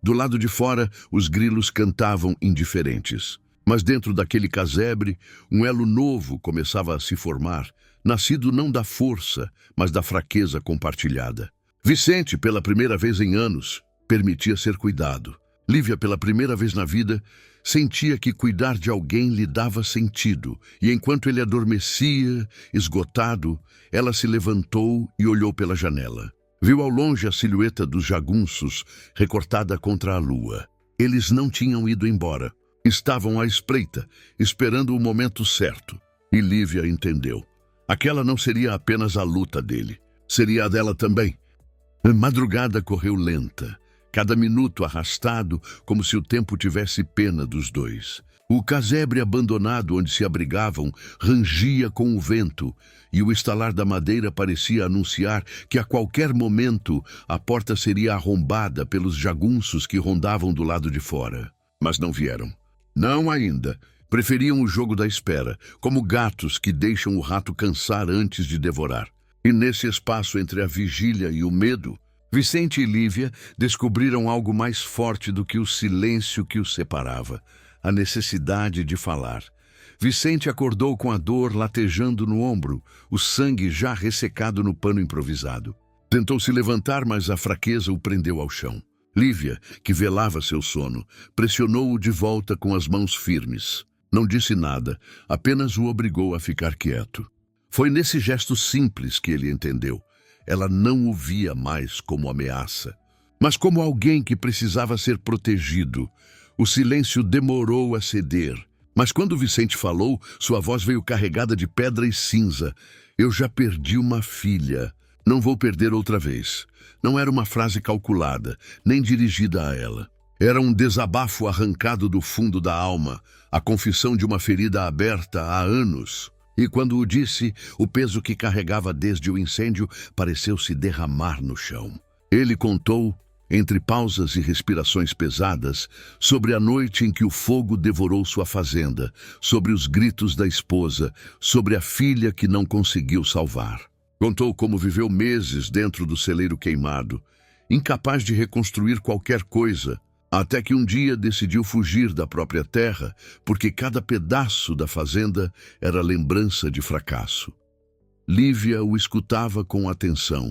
Do lado de fora, os grilos cantavam indiferentes. Mas dentro daquele casebre, um elo novo começava a se formar, nascido não da força, mas da fraqueza compartilhada. Vicente, pela primeira vez em anos, permitia ser cuidado. Lívia, pela primeira vez na vida, sentia que cuidar de alguém lhe dava sentido, e enquanto ele adormecia, esgotado, ela se levantou e olhou pela janela. Viu ao longe a silhueta dos jagunços recortada contra a lua. Eles não tinham ido embora. Estavam à espreita, esperando o momento certo. E Lívia entendeu. Aquela não seria apenas a luta dele, seria a dela também. A madrugada correu lenta, cada minuto arrastado, como se o tempo tivesse pena dos dois. O casebre abandonado onde se abrigavam rangia com o vento, e o estalar da madeira parecia anunciar que a qualquer momento a porta seria arrombada pelos jagunços que rondavam do lado de fora. Mas não vieram. Não ainda. Preferiam o jogo da espera, como gatos que deixam o rato cansar antes de devorar. E nesse espaço entre a vigília e o medo, Vicente e Lívia descobriram algo mais forte do que o silêncio que os separava, a necessidade de falar. Vicente acordou com a dor latejando no ombro, o sangue já ressecado no pano improvisado. Tentou se levantar, mas a fraqueza o prendeu ao chão. Lívia, que velava seu sono, pressionou-o de volta com as mãos firmes. Não disse nada, apenas o obrigou a ficar quieto. Foi nesse gesto simples que ele entendeu. Ela não o via mais como ameaça, mas como alguém que precisava ser protegido. O silêncio demorou a ceder, mas quando Vicente falou, sua voz veio carregada de pedra e cinza. Eu já perdi uma filha. Não vou perder outra vez. Não era uma frase calculada, nem dirigida a ela. Era um desabafo arrancado do fundo da alma, a confissão de uma ferida aberta há anos. E quando o disse, o peso que carregava desde o incêndio pareceu se derramar no chão. Ele contou, entre pausas e respirações pesadas, sobre a noite em que o fogo devorou sua fazenda, sobre os gritos da esposa, sobre a filha que não conseguiu salvar. Contou como viveu meses dentro do celeiro queimado, incapaz de reconstruir qualquer coisa, até que um dia decidiu fugir da própria terra, porque cada pedaço da fazenda era lembrança de fracasso. Lívia o escutava com atenção,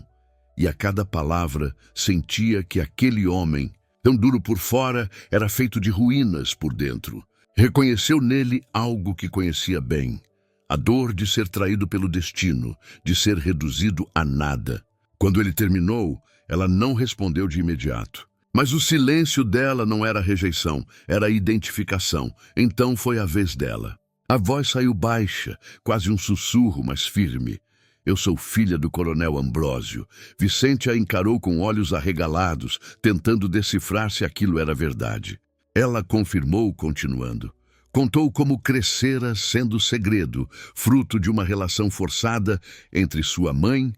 e a cada palavra sentia que aquele homem, tão duro por fora, era feito de ruínas por dentro. Reconheceu nele algo que conhecia bem, a dor de ser traído pelo destino, de ser reduzido a nada. Quando ele terminou, ela não respondeu de imediato. Mas o silêncio dela não era rejeição, era identificação. Então foi a vez dela. A voz saiu baixa, quase um sussurro, mas firme. Eu sou filha do coronel Ambrósio. Vicente a encarou com olhos arregalados, tentando decifrar se aquilo era verdade. Ela confirmou, continuando. Contou como crescera sendo segredo, fruto de uma relação forçada entre sua mãe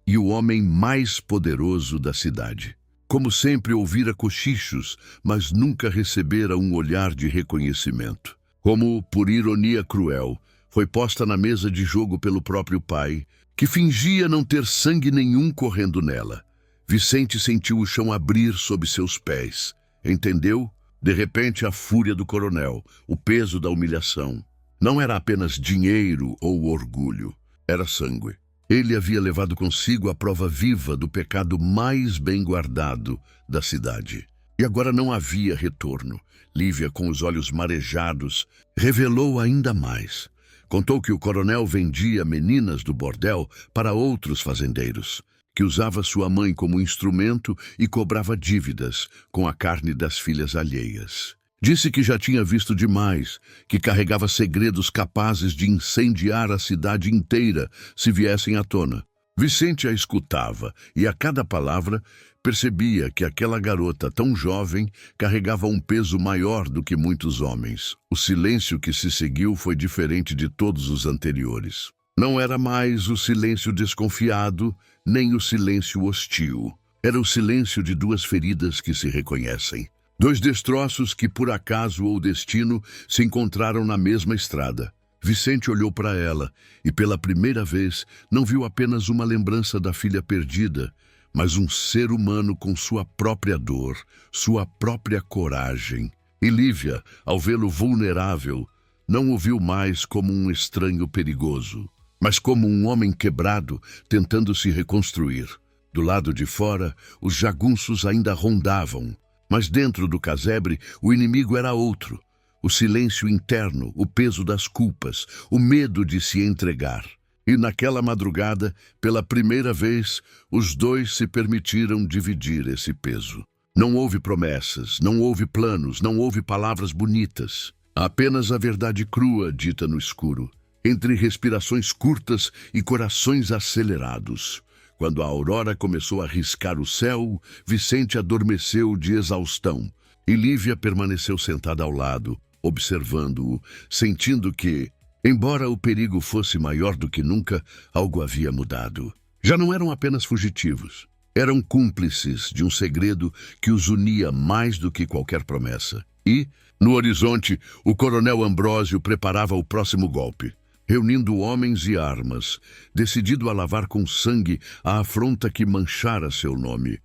e o homem mais poderoso da cidade. Como sempre ouvira cochichos, mas nunca recebera um olhar de reconhecimento. Como, por ironia cruel, foi posta na mesa de jogo pelo próprio pai, que fingia não ter sangue nenhum correndo nela. Vicente sentiu o chão abrir sob seus pés. Entendeu? De repente, a fúria do coronel, o peso da humilhação. Não era apenas dinheiro ou orgulho, era sangue. Ele havia levado consigo a prova viva do pecado mais bem guardado da cidade. E agora não havia retorno. Lívia, com os olhos marejados, revelou ainda mais. Contou que o coronel vendia meninas do bordel para outros fazendeiros, que usava sua mãe como instrumento e cobrava dívidas com a carne das filhas alheias. Disse que já tinha visto demais, que carregava segredos capazes de incendiar a cidade inteira se viessem à tona. Vicente a escutava e, a cada palavra, percebia que aquela garota tão jovem carregava um peso maior do que muitos homens. O silêncio que se seguiu foi diferente de todos os anteriores. Não era mais o silêncio desconfiado, nem o silêncio hostil. Era o silêncio de duas feridas que se reconhecem. Dois destroços que, por acaso ou destino, se encontraram na mesma estrada. Vicente olhou para ela e, pela primeira vez, não viu apenas uma lembrança da filha perdida, mas um ser humano com sua própria dor, sua própria coragem. E Lívia, ao vê-lo vulnerável, não o viu mais como um estranho perigoso, mas como um homem quebrado tentando se reconstruir. Do lado de fora, os jagunços ainda rondavam, mas dentro do casebre o inimigo era outro. O silêncio interno, o peso das culpas, o medo de se entregar. E naquela madrugada, pela primeira vez, os dois se permitiram dividir esse peso. Não houve promessas, não houve planos, não houve palavras bonitas. Apenas a verdade crua dita no escuro, entre respirações curtas e corações acelerados. Quando a aurora começou a riscar o céu, Vicente adormeceu de exaustão e Lívia permaneceu sentada ao lado, observando-o, sentindo que, embora o perigo fosse maior do que nunca, algo havia mudado. Já não eram apenas fugitivos, eram cúmplices de um segredo que os unia mais do que qualquer promessa. E, no horizonte, o coronel Ambrósio preparava o próximo golpe. Reunindo homens e armas, decidido a lavar com sangue a afronta que manchara seu nome.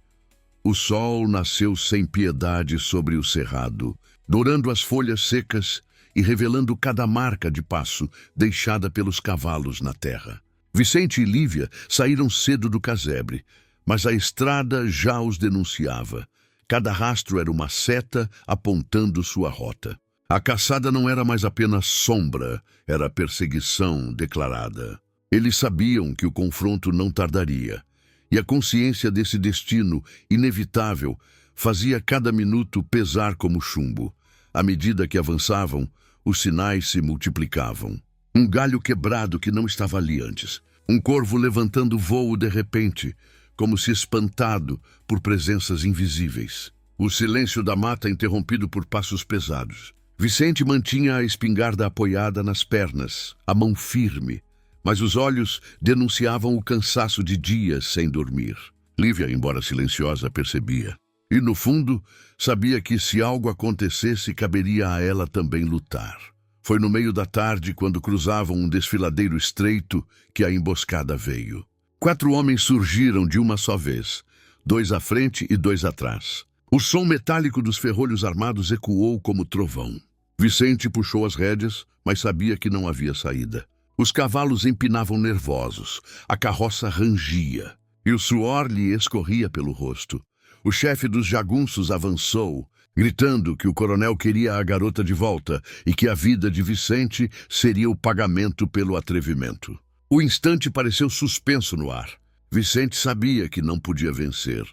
O sol nasceu sem piedade sobre o cerrado, dourando as folhas secas e revelando cada marca de passo deixada pelos cavalos na terra. Vicente e Lívia saíram cedo do casebre, mas a estrada já os denunciava. Cada rastro era uma seta apontando sua rota. A caçada não era mais apenas sombra, era perseguição declarada. Eles sabiam que o confronto não tardaria, e a consciência desse destino inevitável fazia cada minuto pesar como chumbo. À medida que avançavam, os sinais se multiplicavam. Um galho quebrado que não estava ali antes. Um corvo levantando voo de repente, como se espantado por presenças invisíveis. O silêncio da mata interrompido por passos pesados. Vicente mantinha a espingarda apoiada nas pernas, a mão firme, mas os olhos denunciavam o cansaço de dias sem dormir. Lívia, embora silenciosa, percebia. E, no fundo, sabia que se algo acontecesse, caberia a ela também lutar. Foi no meio da tarde, quando cruzavam um desfiladeiro estreito, que a emboscada veio. 4 homens surgiram de uma só vez, 2 à frente e 2 atrás. O som metálico dos ferrolhos armados ecoou como trovão. Vicente puxou as rédeas, mas sabia que não havia saída. Os cavalos empinavam nervosos, a carroça rangia, e o suor lhe escorria pelo rosto. O chefe dos jagunços avançou, gritando que o coronel queria a garota de volta e que a vida de Vicente seria o pagamento pelo atrevimento. O instante pareceu suspenso no ar. Vicente sabia que não podia vencer,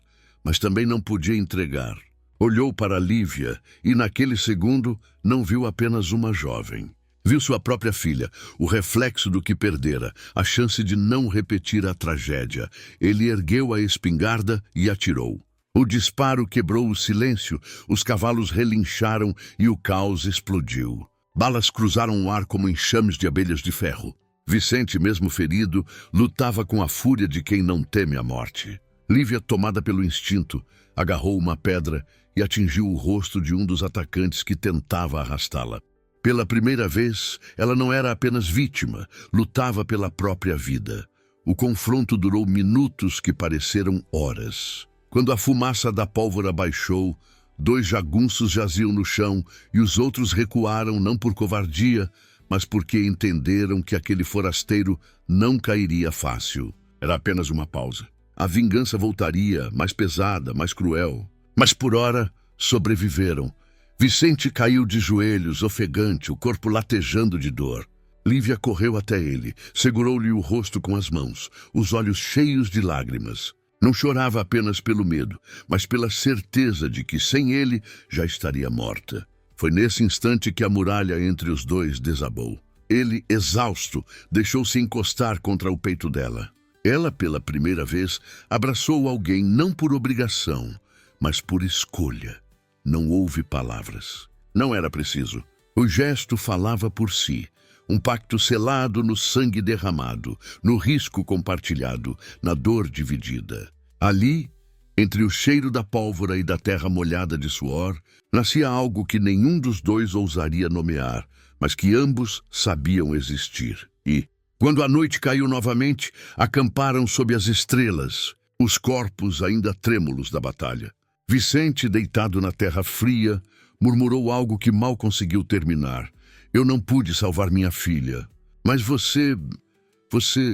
mas também não podia entregar. Olhou para Lívia e, naquele segundo, não viu apenas uma jovem. Viu sua própria filha, o reflexo do que perdera, a chance de não repetir a tragédia. Ele ergueu a espingarda e atirou. O disparo quebrou o silêncio, os cavalos relincharam e o caos explodiu. Balas cruzaram o ar como enxames de abelhas de ferro. Vicente, mesmo ferido, lutava com a fúria de quem não teme a morte. Lívia, tomada pelo instinto, agarrou uma pedra e atingiu o rosto de um dos atacantes que tentava arrastá-la. Pela primeira vez, ela não era apenas vítima, lutava pela própria vida. O confronto durou minutos que pareceram horas. Quando a fumaça da pólvora baixou, 2 jagunços jaziam no chão e os outros recuaram não por covardia, mas porque entenderam que aquele forasteiro não cairia fácil. Era apenas uma pausa. A vingança voltaria, mais pesada, mais cruel. Mas por hora, sobreviveram. Vicente caiu de joelhos, ofegante, o corpo latejando de dor. Lívia correu até ele, segurou-lhe o rosto com as mãos, os olhos cheios de lágrimas. Não chorava apenas pelo medo, mas pela certeza de que sem ele já estaria morta. Foi nesse instante que a muralha entre os dois desabou. Ele, exausto, deixou-se encostar contra o peito dela. Ela, pela primeira vez, abraçou alguém não por obrigação, mas por escolha. Não houve palavras. Não era preciso. O gesto falava por si. Um pacto selado no sangue derramado, no risco compartilhado, na dor dividida. Ali, entre o cheiro da pólvora e da terra molhada de suor, nascia algo que nenhum dos dois ousaria nomear, mas que ambos sabiam existir. E, quando a noite caiu novamente, acamparam sob as estrelas, os corpos ainda trêmulos da batalha. Vicente, deitado na terra fria, murmurou algo que mal conseguiu terminar. Eu não pude salvar minha filha, mas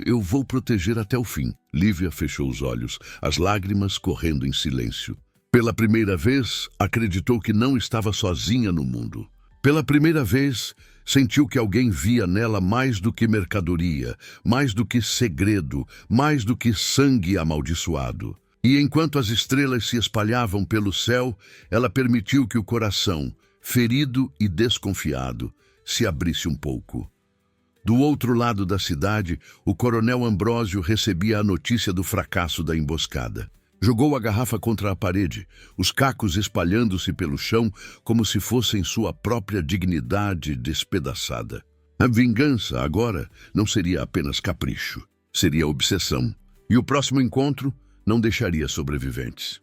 eu vou proteger até o fim. Lívia fechou os olhos, as lágrimas correndo em silêncio. Pela primeira vez, acreditou que não estava sozinha no mundo. Pela primeira vez, sentiu que alguém via nela mais do que mercadoria, mais do que segredo, mais do que sangue amaldiçoado. E enquanto as estrelas se espalhavam pelo céu, ela permitiu que o coração, ferido e desconfiado, se abrisse um pouco. Do outro lado da cidade, o coronel Ambrósio recebia a notícia do fracasso da emboscada. Jogou a garrafa contra a parede, os cacos espalhando-se pelo chão como se fossem sua própria dignidade despedaçada. A vingança, agora, não seria apenas capricho, seria obsessão. E o próximo encontro não deixaria sobreviventes.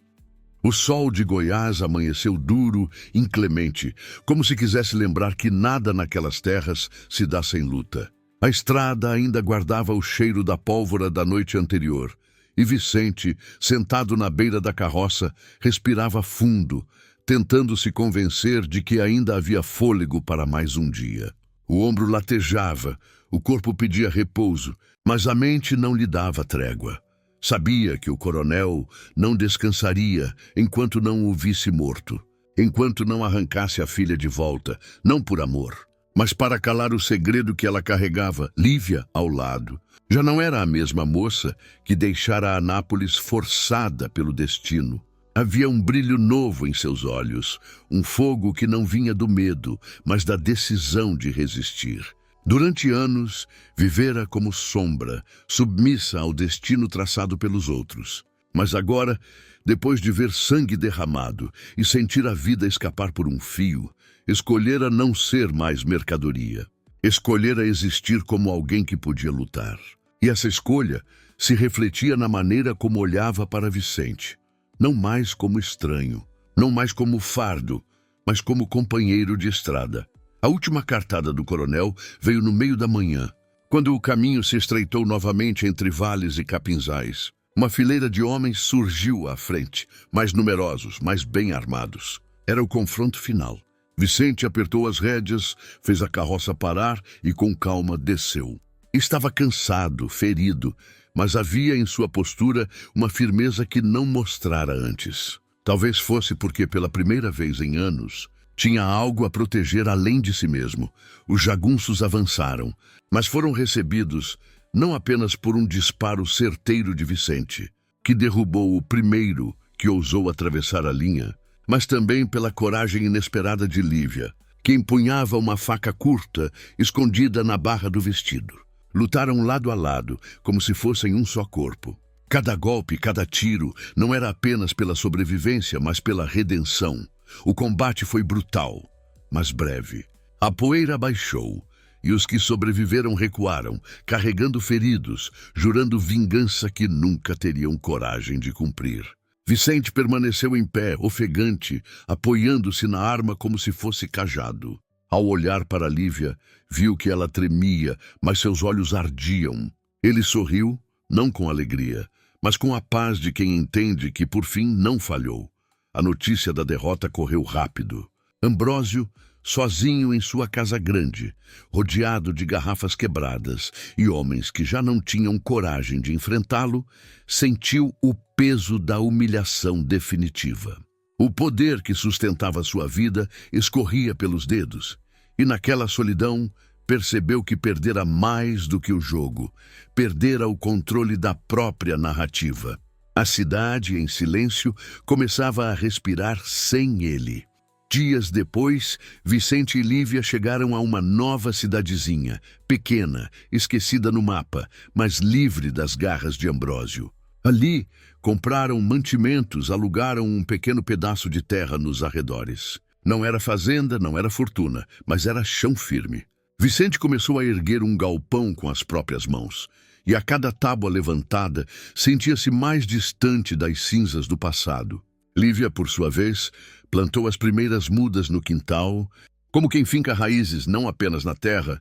O sol de Goiás amanheceu duro, inclemente, como se quisesse lembrar que nada naquelas terras se dá sem luta. A estrada ainda guardava o cheiro da pólvora da noite anterior, e Vicente, sentado na beira da carroça, respirava fundo, tentando se convencer de que ainda havia fôlego para mais um dia. O ombro latejava, o corpo pedia repouso, mas a mente não lhe dava trégua. Sabia que o coronel não descansaria enquanto não o visse morto, enquanto não arrancasse a filha de volta, não por amor, mas para calar o segredo que ela carregava, Lívia ao lado. Já não era a mesma moça que deixara Anápolis forçada pelo destino. Havia um brilho novo em seus olhos, um fogo que não vinha do medo, mas da decisão de resistir. Durante anos, vivera como sombra, submissa ao destino traçado pelos outros. Mas agora, depois de ver sangue derramado e sentir a vida escapar por um fio, escolhera não ser mais mercadoria. Escolhera existir como alguém que podia lutar. E essa escolha se refletia na maneira como olhava para Vicente. Não mais como estranho, não mais como fardo, mas como companheiro de estrada. A última cartada do coronel veio no meio da manhã, quando o caminho se estreitou novamente entre vales e capinzais. Uma fileira de homens surgiu à frente, mais numerosos, mais bem armados. Era o confronto final. Vicente apertou as rédeas, fez a carroça parar e com calma desceu. Estava cansado, ferido, mas havia em sua postura uma firmeza que não mostrara antes. Talvez fosse porque pela primeira vez em anos tinha algo a proteger além de si mesmo. Os jagunços avançaram, mas foram recebidos não apenas por um disparo certeiro de Vicente, que derrubou o primeiro que ousou atravessar a linha, mas também pela coragem inesperada de Lívia, que empunhava uma faca curta escondida na barra do vestido. Lutaram lado a lado, como se fossem um só corpo. Cada golpe, cada tiro, não era apenas pela sobrevivência, mas pela redenção. O combate foi brutal, mas breve. A poeira baixou, e os que sobreviveram recuaram, carregando feridos, jurando vingança que nunca teriam coragem de cumprir. Vicente permaneceu em pé, ofegante, apoiando-se na arma como se fosse cajado. Ao olhar para Lívia, viu que ela tremia, mas seus olhos ardiam. Ele sorriu, não com alegria, mas com a paz de quem entende que por fim não falhou. A notícia da derrota correu rápido. Ambrósio, sozinho em sua casa grande, rodeado de garrafas quebradas e homens que já não tinham coragem de enfrentá-lo, sentiu o peso da humilhação definitiva. O poder que sustentava sua vida escorria pelos dedos, e naquela solidão percebeu que perdera mais do que o jogo, perdera o controle da própria narrativa. A cidade, em silêncio, começava a respirar sem ele. Dias depois, Vicente e Lívia chegaram a uma nova cidadezinha, pequena, esquecida no mapa, mas livre das garras de Ambrósio. Ali, compraram mantimentos, alugaram um pequeno pedaço de terra nos arredores. Não era fazenda, não era fortuna, mas era chão firme. Vicente começou a erguer um galpão com as próprias mãos, e a cada tábua levantada sentia-se mais distante das cinzas do passado. Lívia, por sua vez, plantou as primeiras mudas no quintal, como quem finca raízes não apenas na terra,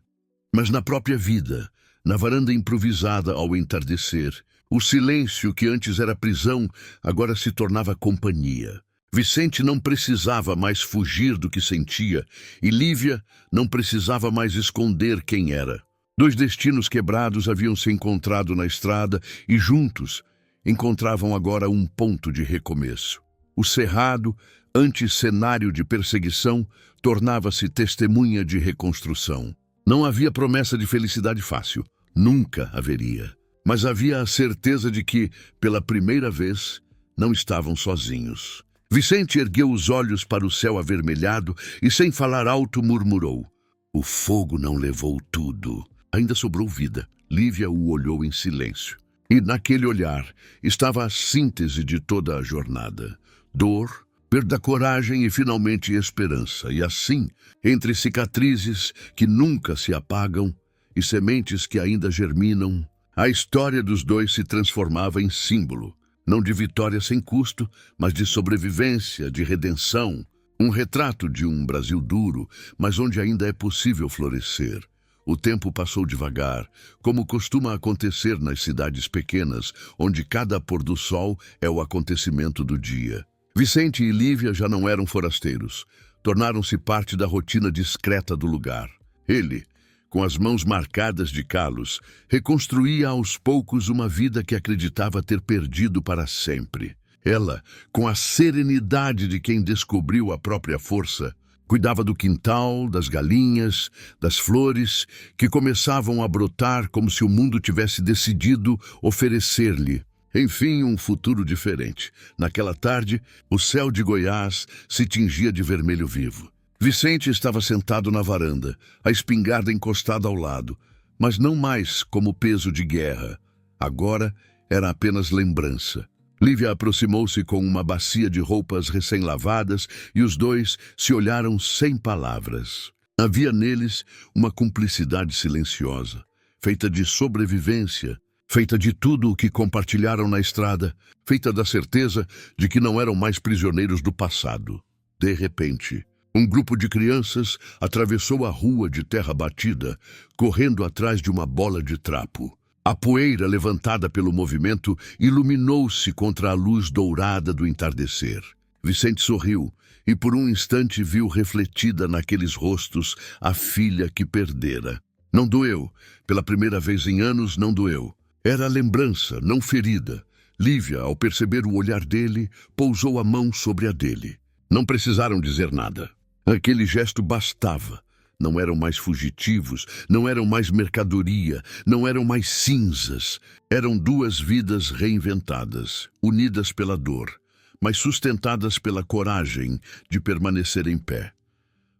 mas na própria vida, na varanda improvisada ao entardecer. O silêncio que antes era prisão agora se tornava companhia. Vicente não precisava mais fugir do que sentia, e Lívia não precisava mais esconder quem era. Dois destinos quebrados haviam se encontrado na estrada e, juntos, encontravam agora um ponto de recomeço. O cerrado, antes cenário de perseguição, tornava-se testemunha de reconstrução. Não havia promessa de felicidade fácil, nunca haveria. Mas havia a certeza de que, pela primeira vez, não estavam sozinhos. Vicente ergueu os olhos para o céu avermelhado e, sem falar alto, murmurou: "O fogo não levou tudo. Ainda sobrou vida." Lívia o olhou em silêncio. E naquele olhar estava a síntese de toda a jornada. Dor, perda, coragem e, finalmente, esperança. E assim, entre cicatrizes que nunca se apagam e sementes que ainda germinam, a história dos dois se transformava em símbolo. Não de vitória sem custo, mas de sobrevivência, de redenção. Um retrato de um Brasil duro, mas onde ainda é possível florescer. O tempo passou devagar, como costuma acontecer nas cidades pequenas, onde cada pôr do sol é o acontecimento do dia. Vicente e Lívia já não eram forasteiros. Tornaram-se parte da rotina discreta do lugar. Ele, com as mãos marcadas de calos, reconstruía aos poucos uma vida que acreditava ter perdido para sempre. Ela, com a serenidade de quem descobriu a própria força, cuidava do quintal, das galinhas, das flores, que começavam a brotar como se o mundo tivesse decidido oferecer-lhe, enfim, um futuro diferente. Naquela tarde, o céu de Goiás se tingia de vermelho vivo. Vicente estava sentado na varanda, a espingarda encostada ao lado, mas não mais como peso de guerra. Agora era apenas lembrança. Lívia aproximou-se com uma bacia de roupas recém-lavadas e os dois se olharam sem palavras. Havia neles uma cumplicidade silenciosa, feita de sobrevivência, feita de tudo o que compartilharam na estrada, feita da certeza de que não eram mais prisioneiros do passado. De repente, um grupo de crianças atravessou a rua de terra batida, correndo atrás de uma bola de trapo. A poeira levantada pelo movimento iluminou-se contra a luz dourada do entardecer. Vicente sorriu e por um instante viu refletida naqueles rostos a filha que perdera. Não doeu. Pela primeira vez em anos, não doeu. Era lembrança, não ferida. Lívia, ao perceber o olhar dele, pousou a mão sobre a dele. Não precisaram dizer nada. Aquele gesto bastava. Não eram mais fugitivos, não eram mais mercadoria, não eram mais cinzas. Eram duas vidas reinventadas, unidas pela dor, mas sustentadas pela coragem de permanecer em pé.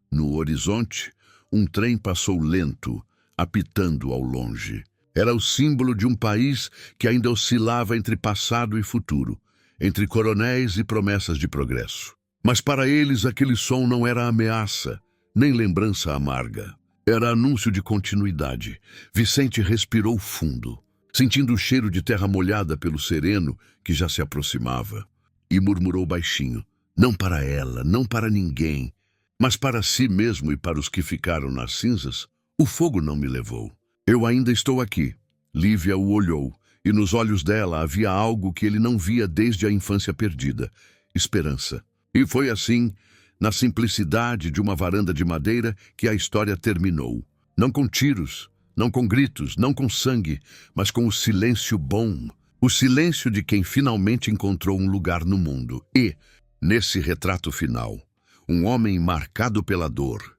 No horizonte, um trem passou lento, apitando ao longe. Era o símbolo de um país que ainda oscilava entre passado e futuro, entre coronéis e promessas de progresso. Mas para eles aquele som não era ameaça, nem lembrança amarga. Era anúncio de continuidade. Vicente respirou fundo, sentindo o cheiro de terra molhada pelo sereno que já se aproximava, e murmurou baixinho: não para ela, não para ninguém, mas para si mesmo e para os que ficaram nas cinzas. O fogo não me levou. Eu ainda estou aqui. Lívia o olhou, e nos olhos dela havia algo que ele não via desde a infância perdida: esperança. E foi assim, na simplicidade de uma varanda de madeira, que a história terminou. Não com tiros, não com gritos, não com sangue, mas com o silêncio bom. O silêncio de quem finalmente encontrou um lugar no mundo. E, nesse retrato final, um homem marcado pela dor,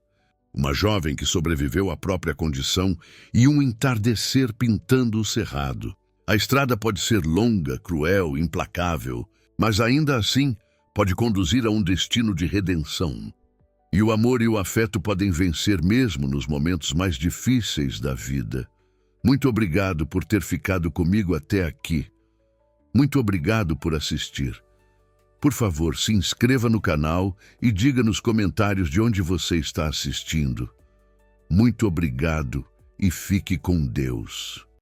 uma jovem que sobreviveu à própria condição e um entardecer pintando o cerrado. A estrada pode ser longa, cruel, implacável, mas ainda assim pode conduzir a um destino de redenção. E o amor e o afeto podem vencer mesmo nos momentos mais difíceis da vida. Muito obrigado por ter ficado comigo até aqui. Muito obrigado por assistir. Por favor, se inscreva no canal e diga nos comentários de onde você está assistindo. Muito obrigado e fique com Deus.